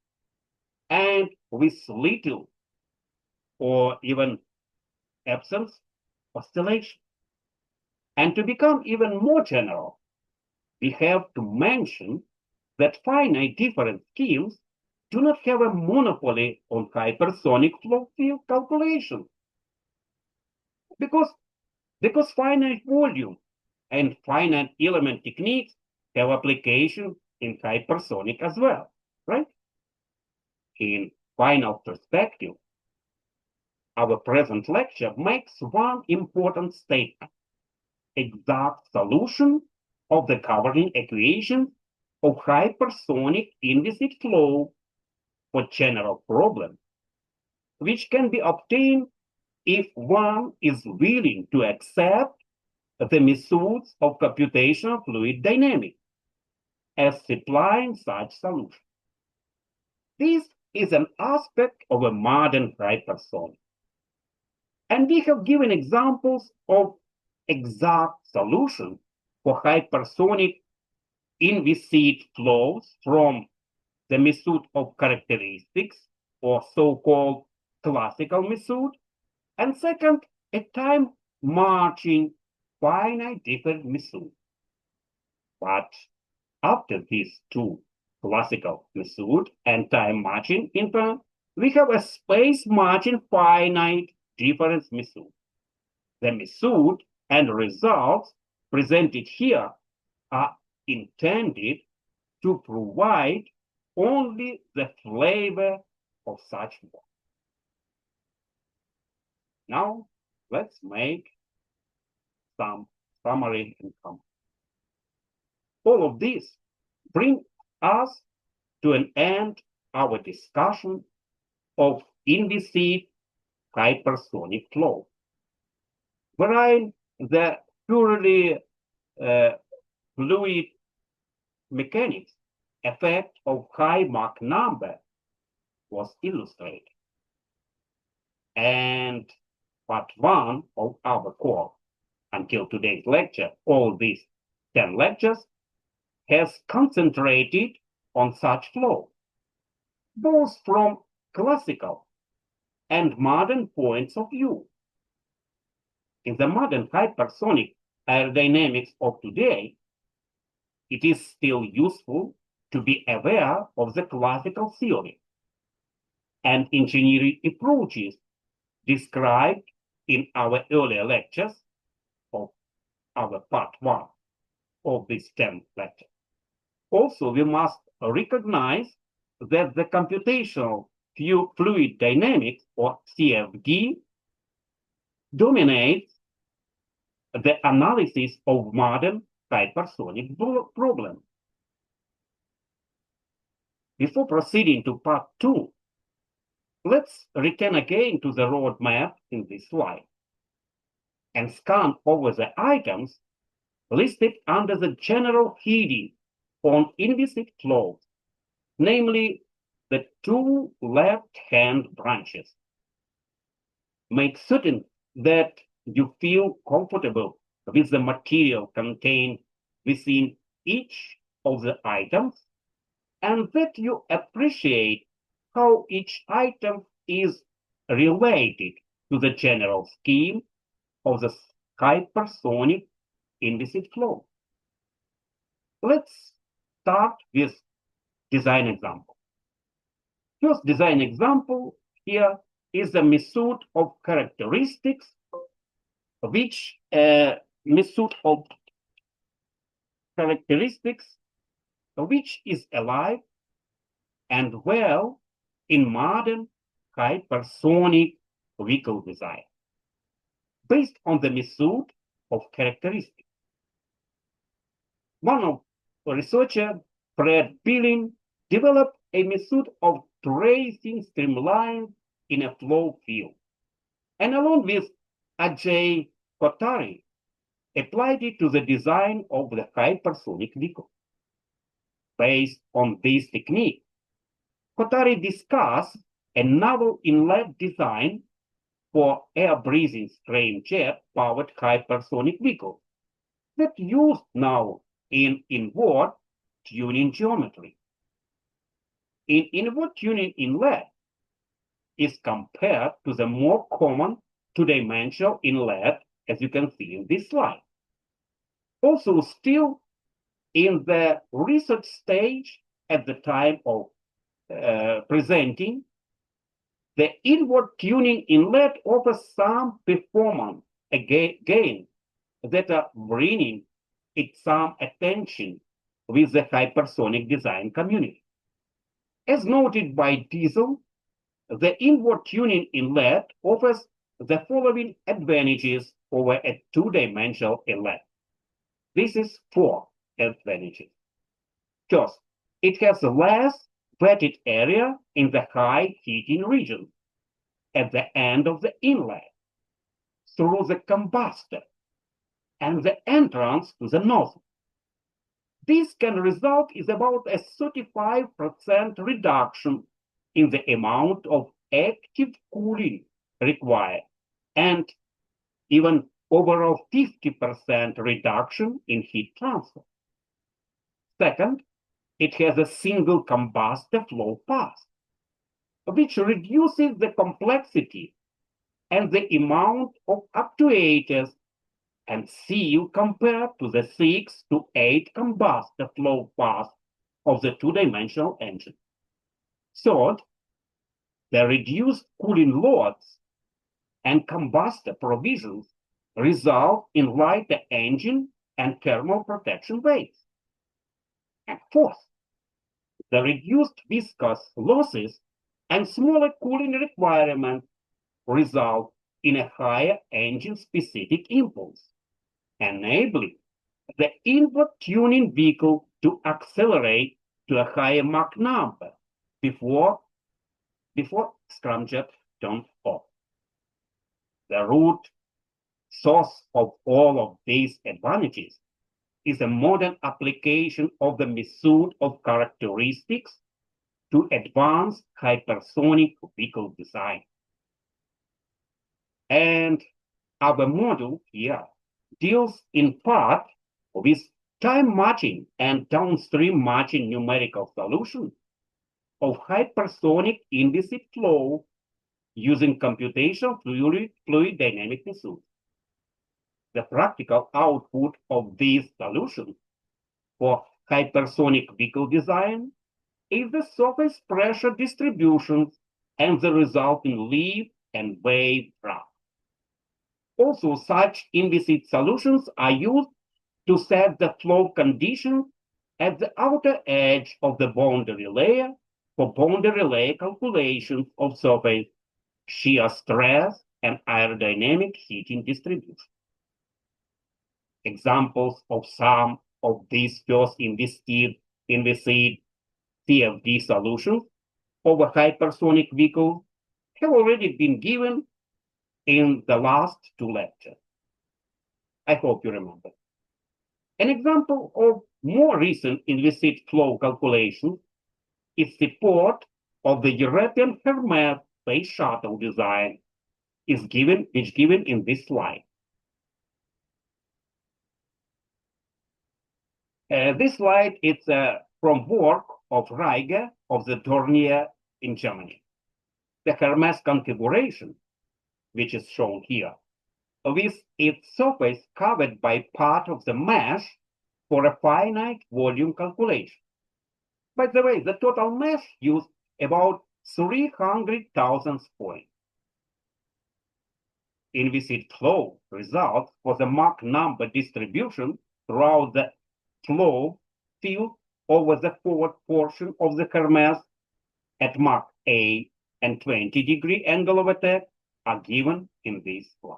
Speaker 1: and with little or even absence oscillation. And to become even more general, we have to mention that finite difference schemes do not have a monopoly on hypersonic flow field calculation. Because finite volume and finite element techniques have application in hypersonic as well, right? In final perspective, our present lecture makes one important statement: exact solution of the governing equation of hypersonic inviscid flow for general problems, which can be obtained if one is willing to accept the methods of computational fluid dynamics as supplying such solutions. This is an aspect of a modern hypersonic. And we have given examples of exact solutions for hypersonic inviscid flows from the method of characteristics, or so-called classical method, and second, a time-marching finite difference method. But after these two, classical method and time-marching inference, we have a space-marching finite difference method. The method and results presented here are intended to provide only the flavor of such work. Now, let's make some summary and comment. All of this brings us to an end our discussion of inviscid hypersonic flow, wherein the purely fluid mechanics effect of high Mach number was illustrated. And part one of our course until today's lecture, all these 10 lectures, has concentrated on such flow, both from classical and modern points of view. In the modern hypersonic aerodynamics of today, it is still useful to be aware of the classical theory and engineering approaches described in our earlier lectures of our part one of this 10th lecture. Also, we must recognize that the computational fluid dynamics, or CFD, dominates the analysis of modern hypersonic problems. Before proceeding to part two, let's return again to the roadmap in this slide and scan over the items listed under the general heading on inviscid flows, namely the two left-hand branches. Make certain that you feel comfortable with the material contained within each of the items and that you appreciate how each item is related to the general scheme of the hypersonic inviscid flow. Let's start with design example. First design example here is a method of characteristics, which is alive and well in modern hypersonic vehicle design, based on the method of characteristics. One of the researcher, Fred Billing, developed a method of tracing streamlines in a flow field, and along with Ajay Kothari, applied it to the design of the hypersonic vehicle. Based on this technique, Kothari discussed a novel inlet design for air-breathing scramjet-powered hypersonic vehicles that used now in inward tuning geometry. In inward tuning inlet is compared to the more common two-dimensional inlet, as you can see in this slide. Also, still in the research stage at the time of presenting, the inward tuning inlet offers some performance gain that are bringing it some attention with the hypersonic design community. As noted by Diesel, the inward tuning inlet offers the following advantages over a two-dimensional inlet. This is 4 advantages. First, it has less wetted area in the high heating region at the end of the inlet through the combustor and the entrance to the nozzle. This can result in about a 35% reduction in the amount of active cooling required and even overall 50% reduction in heat transfer. Second, it has a single combustor flow path, which reduces the complexity and the amount of actuators and seal compared to the 6 to 8 combustor flow paths of the two-dimensional engine. Third, the reduced cooling loads and combustor provisions result in lighter engine and thermal protection weights. And fourth, the reduced viscous losses and smaller cooling requirements result in a higher engine-specific impulse, enabling the inward tuning vehicle to accelerate to a higher Mach number before scramjet turns off. The root source of all of these advantages is a modern application of the method of characteristics to advanced hypersonic vehicle design. And our module here deals in part with time matching and downstream matching numerical solutions of hypersonic inviscid flow using computational fluid dynamic methods. The practical output of these solutions for hypersonic vehicle design is the surface pressure distributions and the resulting lift and wave draft. Also, such inviscid solutions are used to set the flow conditions at the outer edge of the boundary layer for boundary layer calculations of surface shear stress and aerodynamic heating distribution. Examples of some of these first inviscid CFD solutions over hypersonic vehicles have already been given in the last 2 lectures. I hope you remember. An example of more recent inviscid flow calculation is support of the European Hermes space shuttle design which given in this slide. This slide is from work of Reiger of the Dornier in Germany. The Hermes configuration, which is shown here, with its surface covered by part of the mesh for a finite volume calculation. By the way, the total mesh used about 300,000 points. Inviscid flow results for the Mach number distribution throughout the flow field over the forward portion of the Hermes at Mach A and 20-degree angle of attack are given in this slide.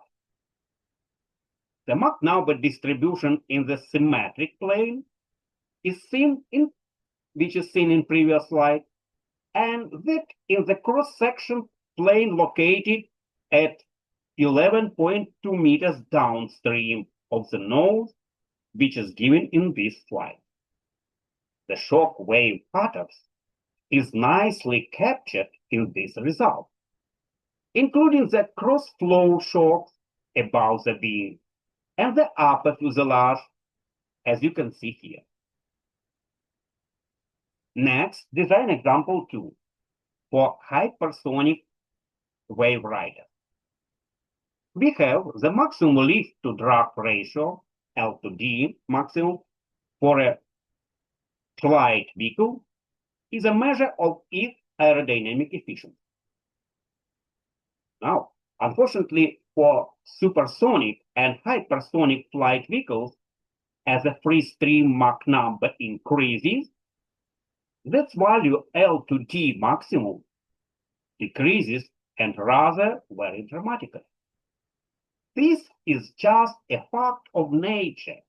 Speaker 1: The Mach number distribution in the symmetric plane is seen in previous slide, and that in the cross-section plane located at 11.2 meters downstream of the nose, which is given in this slide. The shock wave patterns is nicely captured in this result, including the cross-flow shocks above the beam and the upper fuselage, as you can see here. Next, design example 2 for hypersonic wave rider. We have the maximum lift to drag ratio, L to D maximum, for a flight vehicle is a measure of its aerodynamic efficiency. Now, unfortunately for supersonic and hypersonic flight vehicles, as the free stream Mach number increases, this value L to D maximum decreases, and rather very dramatically. This is just a fact of nature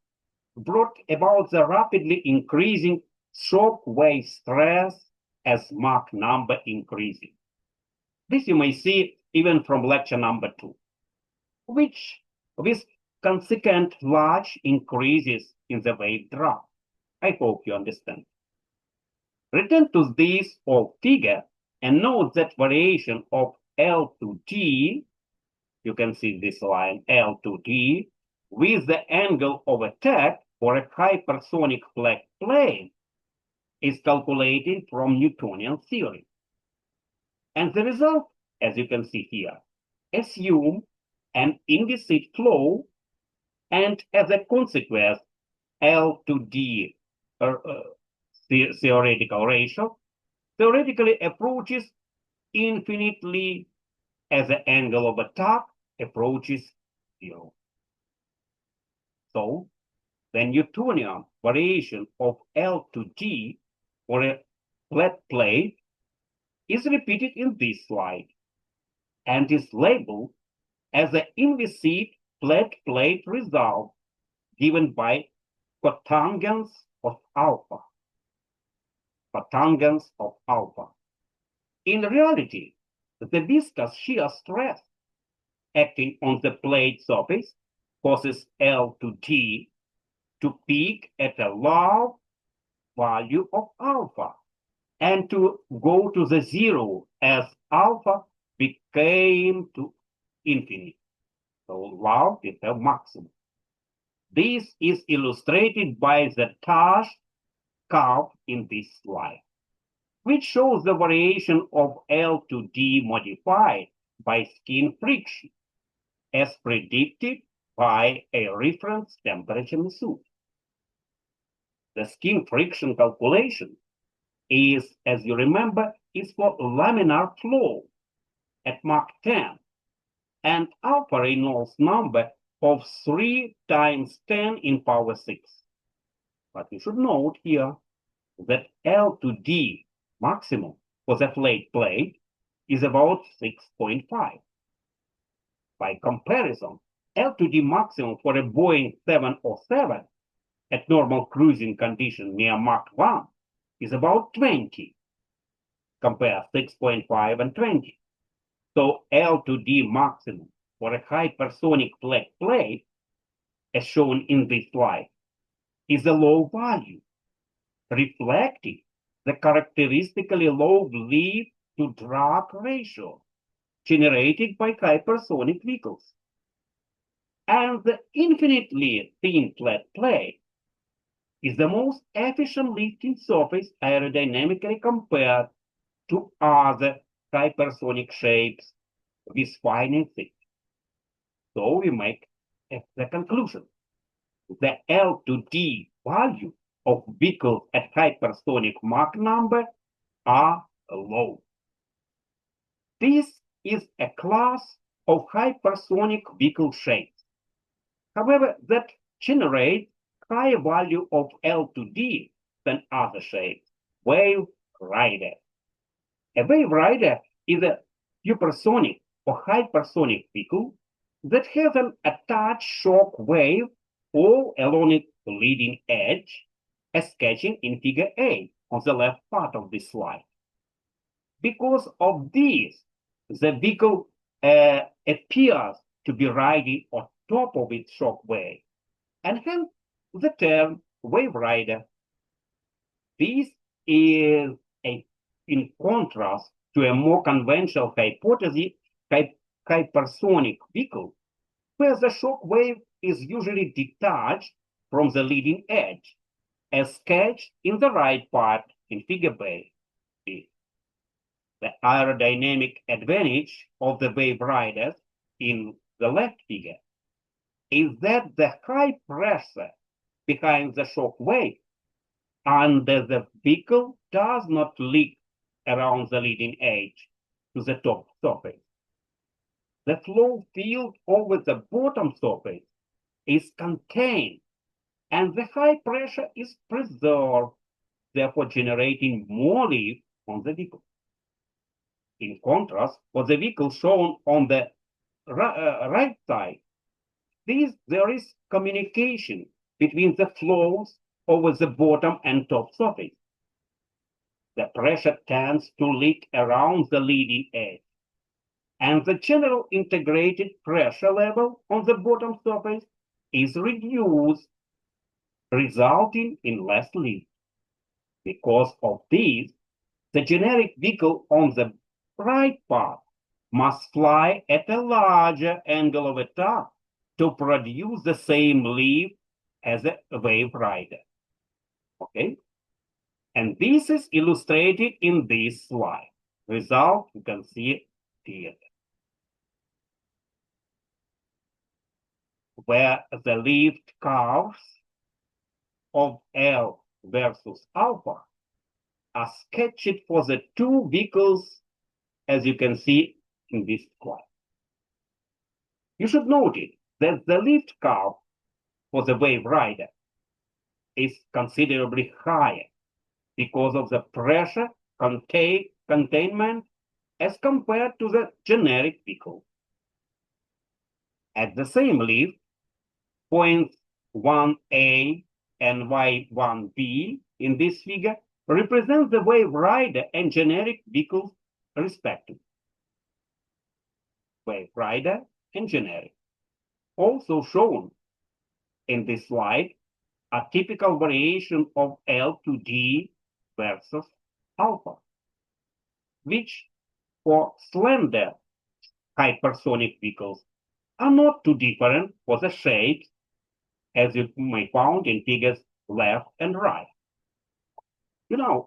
Speaker 1: brought about the rapidly increasing shock wave stress as Mach number increases. This you may see even from lecture number 2, which with consequent large increases in the wave drag. I hope you understand. Return to this old figure and note that variation of L to D, you can see this line L to D, with the angle of attack for a hypersonic flat plane is calculated from Newtonian theory. And the result, as you can see here, assume an inviscid flow, and as a consequence, L to D theoretical ratio theoretically approaches infinitely as the angle of attack approaches 0. So, the Newtonian variation of L to D for a flat plate is repeated in this slide and is labeled as the inviscid flat plate result given by cotangents of alpha. Cotangents of alpha. In reality, the viscous shear stress acting on the plate surface causes L to D to peak at a low value of alpha and to go to the 0 as alpha became to infinity. So low is the maximum. This is illustrated by the dashed curve in this slide, which shows the variation of L to D modified by skin friction, as predicted by a reference temperature method. The skin friction calculation is, as you remember, is for laminar flow at Mach 10 and alpha Reynolds number of 3 times 10 in power 6. But you should note here that L to D maximum for the flat plate is about 6.5. By comparison, L to D maximum for a Boeing 707 at normal cruising condition near Mach 1 is about 20. Compare 6.5 and 20. So L to D maximum for a hypersonic flat plate, as shown in this slide, is a low value, reflecting the characteristically low lift-to-drag ratio generated by hypersonic vehicles. And the infinitely thin flat plate is the most efficient lifting surface aerodynamically compared to other hypersonic shapes with finer thick. So we make the conclusion. The L to D value of vehicles at hypersonic Mach number are low. This is a class of hypersonic vehicle shapes, however, that generate higher value of L to D than other shapes. Wave rider. A wave rider is a supersonic or hypersonic vehicle that has an attached shock wave all along its leading edge, as sketched in figure A on the left part of this slide. Because of this, the vehicle appears to be riding on top of its shock wave, and hence the term wave rider. This is in contrast to a more conventional hypothesis, hypersonic vehicle, where the shock wave is usually detached from the leading edge, as sketched in the right part in figure B. The aerodynamic advantage of the wave riders in the left figure is that the high pressure behind the shock wave under the vehicle does not leak around the leading edge to the top surface. The flow field over the bottom surface is contained, and the high pressure is preserved, therefore generating more lift on the vehicle. In contrast, for the vehicle shown on the right side, there is communication between the flows over the bottom and top surface. The pressure tends to leak around the leading edge, and the general integrated pressure level on the bottom surface is reduced, resulting in less lift. Because of this, the generic vehicle on the right part must fly at a larger angle of attack to produce the same lift as a wave rider. Okay? And this is illustrated in this slide. Result, you can see here, where the lift curves of L versus alpha are sketched for the two vehicles, as you can see in this slide. You should notice that the lift curve for the wave rider is considerably higher because of the pressure containment as compared to the generic vehicle. At the same lift, points 1A and Y1B in this figure represent the wave rider and generic vehicles respectively. Wave rider and generic. Also shown in this slide are typical variation of L to D versus alpha, which for slender hypersonic vehicles are not too different for the shapes, as you may find in figures left and right.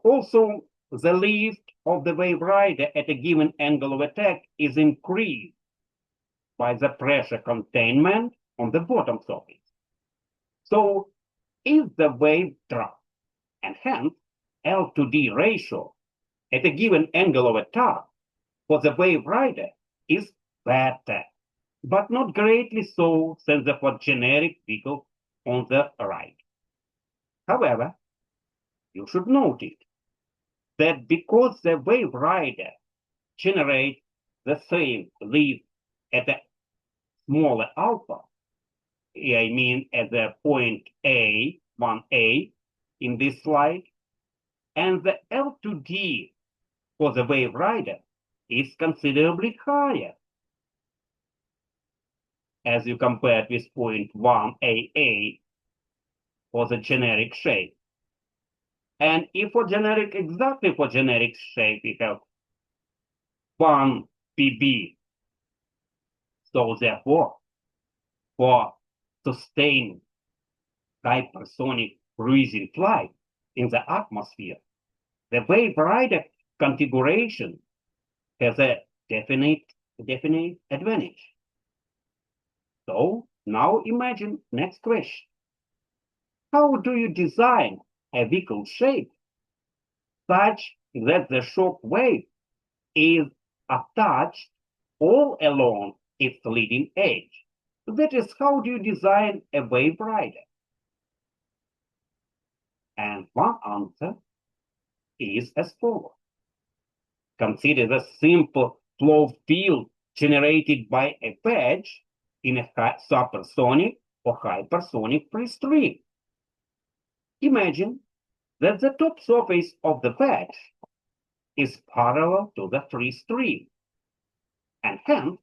Speaker 1: Also the lift of the wave rider at a given angle of attack is increased by the pressure containment on the bottom surface. So if the wave drops, and hence L to D ratio at a given angle of attack for the wave rider is better, but not greatly so than the for generic vehicle on the right. However, you should notice that because the wave rider generates the same lift at a smaller alpha, I mean at the point A, 1A in this slide, and the L to D for the wave rider is considerably higher as you compare it with point 1AA for the generic shape. And if exactly for generic shape, we have 1 pb. So therefore, for sustained hypersonic cruising flight in the atmosphere, the wave rider configuration has a definite advantage. So now imagine next question. How do you design a vehicle shape such that the shock wave is attached all along its leading edge? That is, how do you design a wave rider? And one answer is as follows. Consider the simple flow field generated by a patch in a supersonic or hypersonic free stream. Imagine that the top surface of the patch is parallel to the free stream, and hence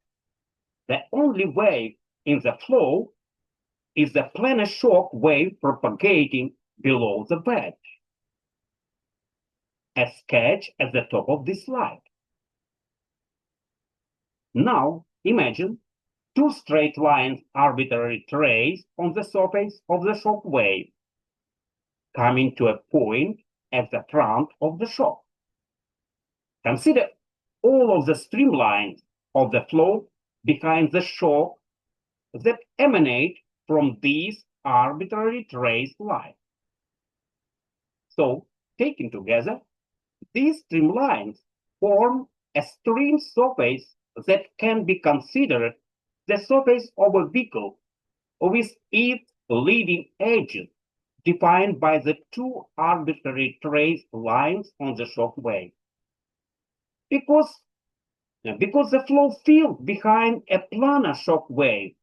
Speaker 1: the only wave in the flow is the planar shock wave propagating below the patch, as sketched at the top of this slide. Now imagine two straight lines arbitrarily traced on the surface of the shock wave, coming to a point at the front of the shock. Consider all of the streamlines of the flow behind the shock that emanate from these arbitrarily traced lines. So, taken together, these streamlines form a stream surface that can be considered the surface of a vehicle with its leading edges defined by the two arbitrary traced lines on the shock wave. Because the flow field behind a planar shock wave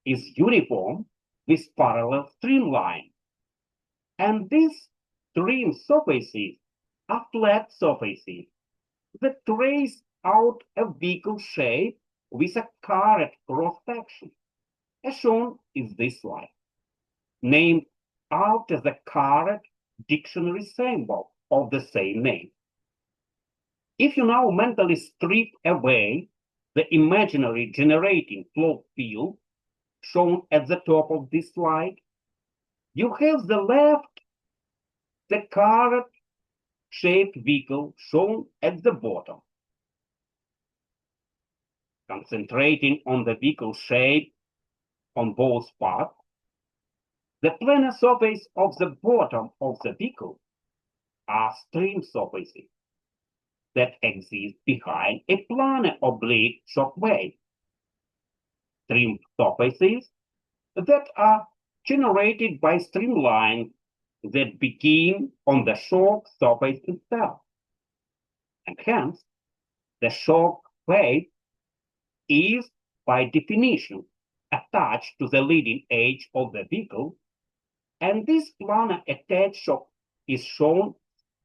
Speaker 1: is uniform with parallel streamlines, and these stream surfaces are flat surfaces that trace out a vehicle shape with a curved cross-section, as shown in this slide, named after the curved dictionary symbol of the same name. If you now mentally strip away the imaginary generating flow field shown at the top of this slide, you have the curved shaped vehicle shown at the bottom. Concentrating on the vehicle shape on both parts, the planar surface of the bottom of the vehicle are stream surfaces that exist behind a planar oblique shock wave. Stream surfaces that are generated by streamlines that begin on the shock surface itself. And hence, the shock wave is, by definition, attached to the leading edge of the vehicle, and this planar attached shock is shown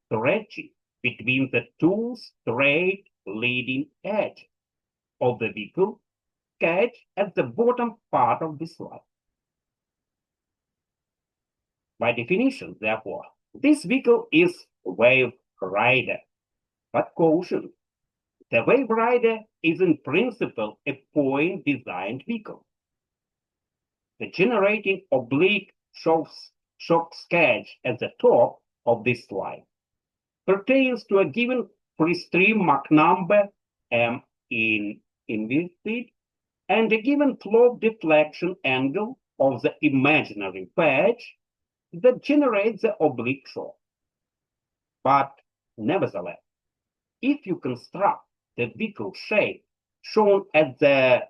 Speaker 1: stretching between the two straight leading edges of the vehicle sketched at the bottom part of the slide. By definition, therefore, this vehicle is a wave rider, but caution, the wave rider is in principle a point-designed vehicle. The generating oblique shock sketch at the top of this slide pertains to a given free stream Mach number m in invested and a given flow deflection angle of the imaginary patch that generates the oblique shock. But nevertheless, if you construct the vehicle shape shown at the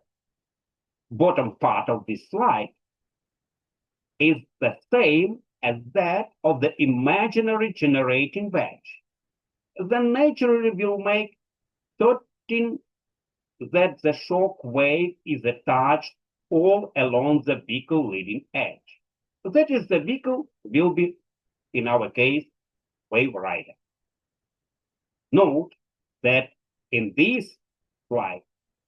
Speaker 1: bottom part of this slide, is the same as that of the imaginary generating wedge, then naturally will make certain that the shock wave is attached all along the vehicle leading edge. That is, the vehicle will be, in our case, wave rider. Note that in this slide,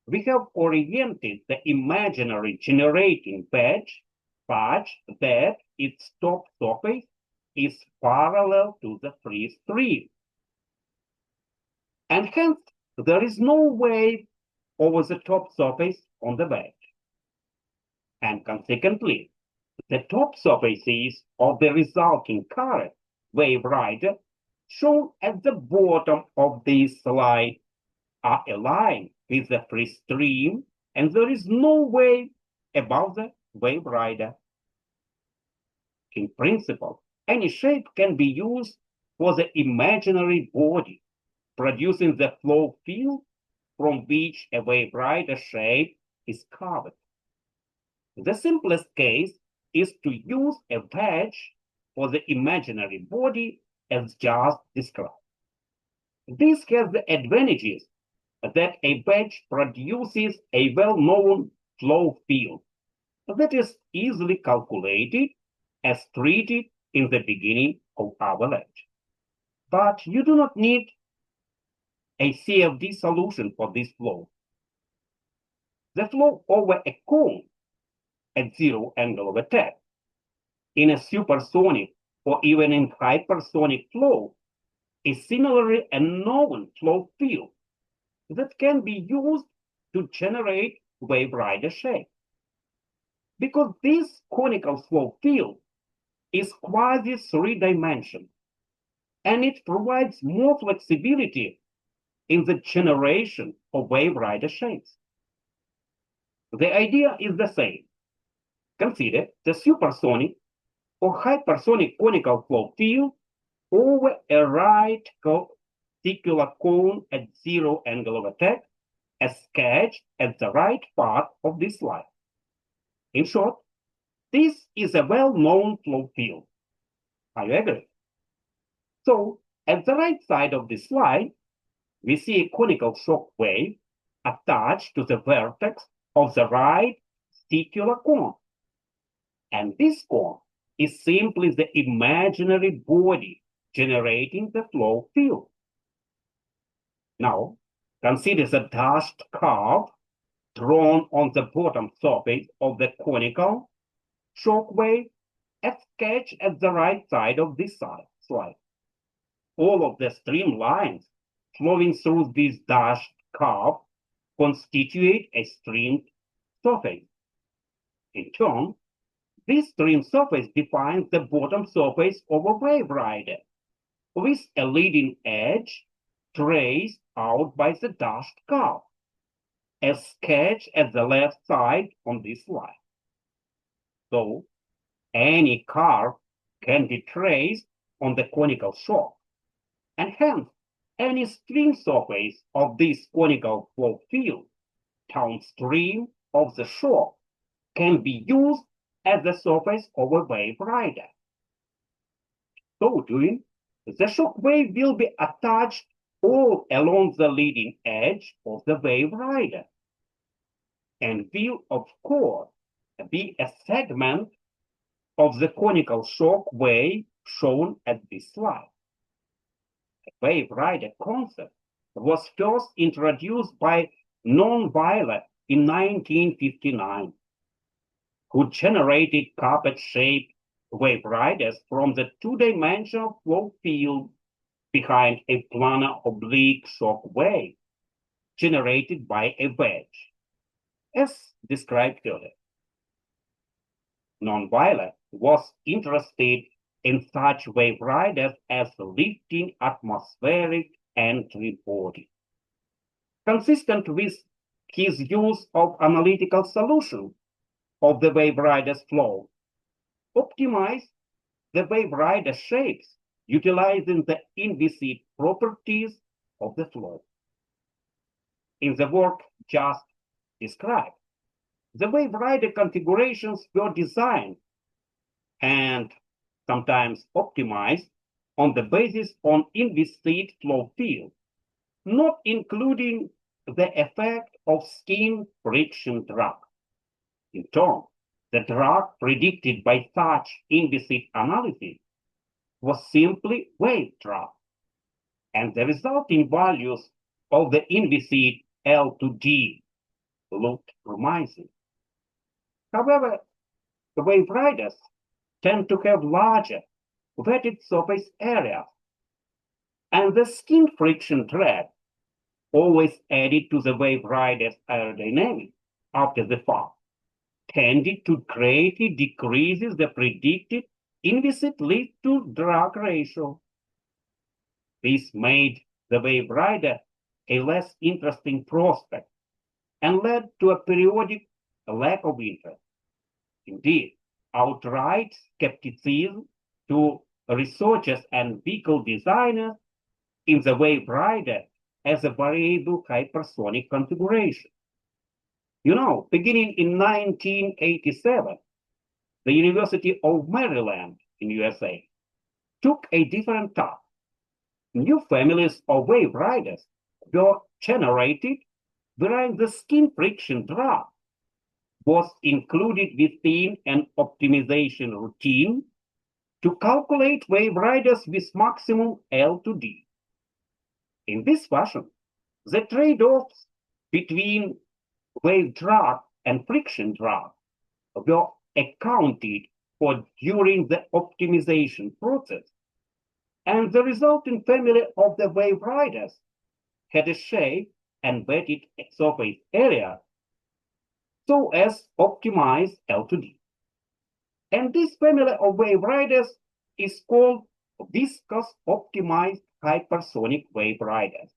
Speaker 1: we have oriented the imaginary generating patch such that its top surface is parallel to the free stream. And hence, there is no wave over the top surface on the wedge. And consequently, the top surfaces of the resulting current wave rider shown at the bottom of this slide are aligned with the free stream, and there is no wave above the wave rider. In principle, any shape can be used for the imaginary body, producing the flow field from which a wave rider shape is covered. The simplest case is to use a wedge for the imaginary body as just described. This has the advantages that a wedge produces a well-known flow field that is easily calculated as treated in the beginning of our lecture. But you do not need a CFD solution for this flow. The flow over a cone at zero angle of attack in a supersonic or even in hypersonic flow is similarly a known flow field that can be used to generate wave rider shape. Because this conical flow field is quasi three-dimensional, and it provides more flexibility in the generation of wave rider shapes. The idea is the same. Consider the supersonic or hypersonic conical flow field over a right circular cone at zero angle of attack, as sketched at the right part of this slide. In short, this is a well-known flow field. Are you agree? So, at the right side of this slide, we see a conical shock wave attached to the vertex of the right circular cone. And this cone is simply the imaginary body generating the flow field. Now, consider the dashed curve drawn on the bottom surface of the conical shock wave as sketched at the right side of this slide. All of the streamlines flowing through this dashed curve constitute a streamed surface. In turn, this streamed surface defines the bottom surface of a wave rider, with a leading edge traced out by the dashed curve, as sketched at the left side on this slide. So, any curve can be traced on the conical shock, and hence, any stream surface of this conical flow field downstream of the shock can be used as the surface of a wave rider. So doing, the shock wave will be attached all along the leading edge of the wave rider, and will, of course, be a segment of the conical shock wave shown at this slide. The wave rider concept was first introduced by Nickolay in 1959, who generated carpet-shaped wave riders from the two-dimensional flow field behind a planar oblique shock wave generated by a wedge, as described earlier. Nickolay was interested in such wave riders as lifting atmospheric entry body. Consistent with his use of analytical solution of the wave rider's flow, optimize the wave rider shapes utilizing the inviscid properties of the flow. In the work just described, the wave rider configurations were designed and sometimes optimized on the basis on inviscid flow field, not including the effect of skin friction drag. In turn, the drag predicted by such inviscid analysis was simply wave drag, and the resulting values of the inviscid L to D looked promising. However, the wave riders tend to have larger, wetted surface areas, and the skin friction drag always added to the wave rider's aerodynamics after the fall, tended to greatly decrease the predicted implicit lift-to-drag ratio. This made the wave rider a less interesting prospect and led to a periodic lack of interest. Indeed, outright skepticism to researchers and vehicle designers in the wave rider as a variable hypersonic configuration. Beginning in 1987, the University of Maryland in USA took a different tack. New families of wave riders were generated wherein the skin friction drag was included within an optimization routine to calculate wave riders with maximum L to D. In this fashion, the trade-offs between wave drag and friction drag were accounted for during the optimization process, and the resulting family of the wave riders had a shape and wetted surface area so as optimize L to D. And this family of wave riders is called viscous optimized hypersonic wave riders.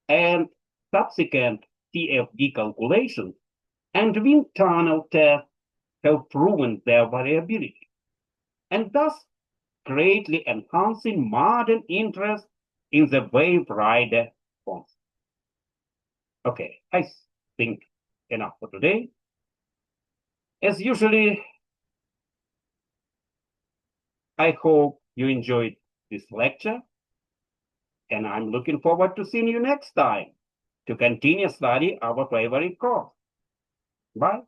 Speaker 1: And subsequent CFD calculations and wind tunnel tests have proven their variability, and thus greatly enhancing modern interest in the wave rider concept. Okay, I think enough for today. As usually, I hope you enjoyed this lecture, and I'm looking forward to seeing you next time to continue study our favorite course. Bye.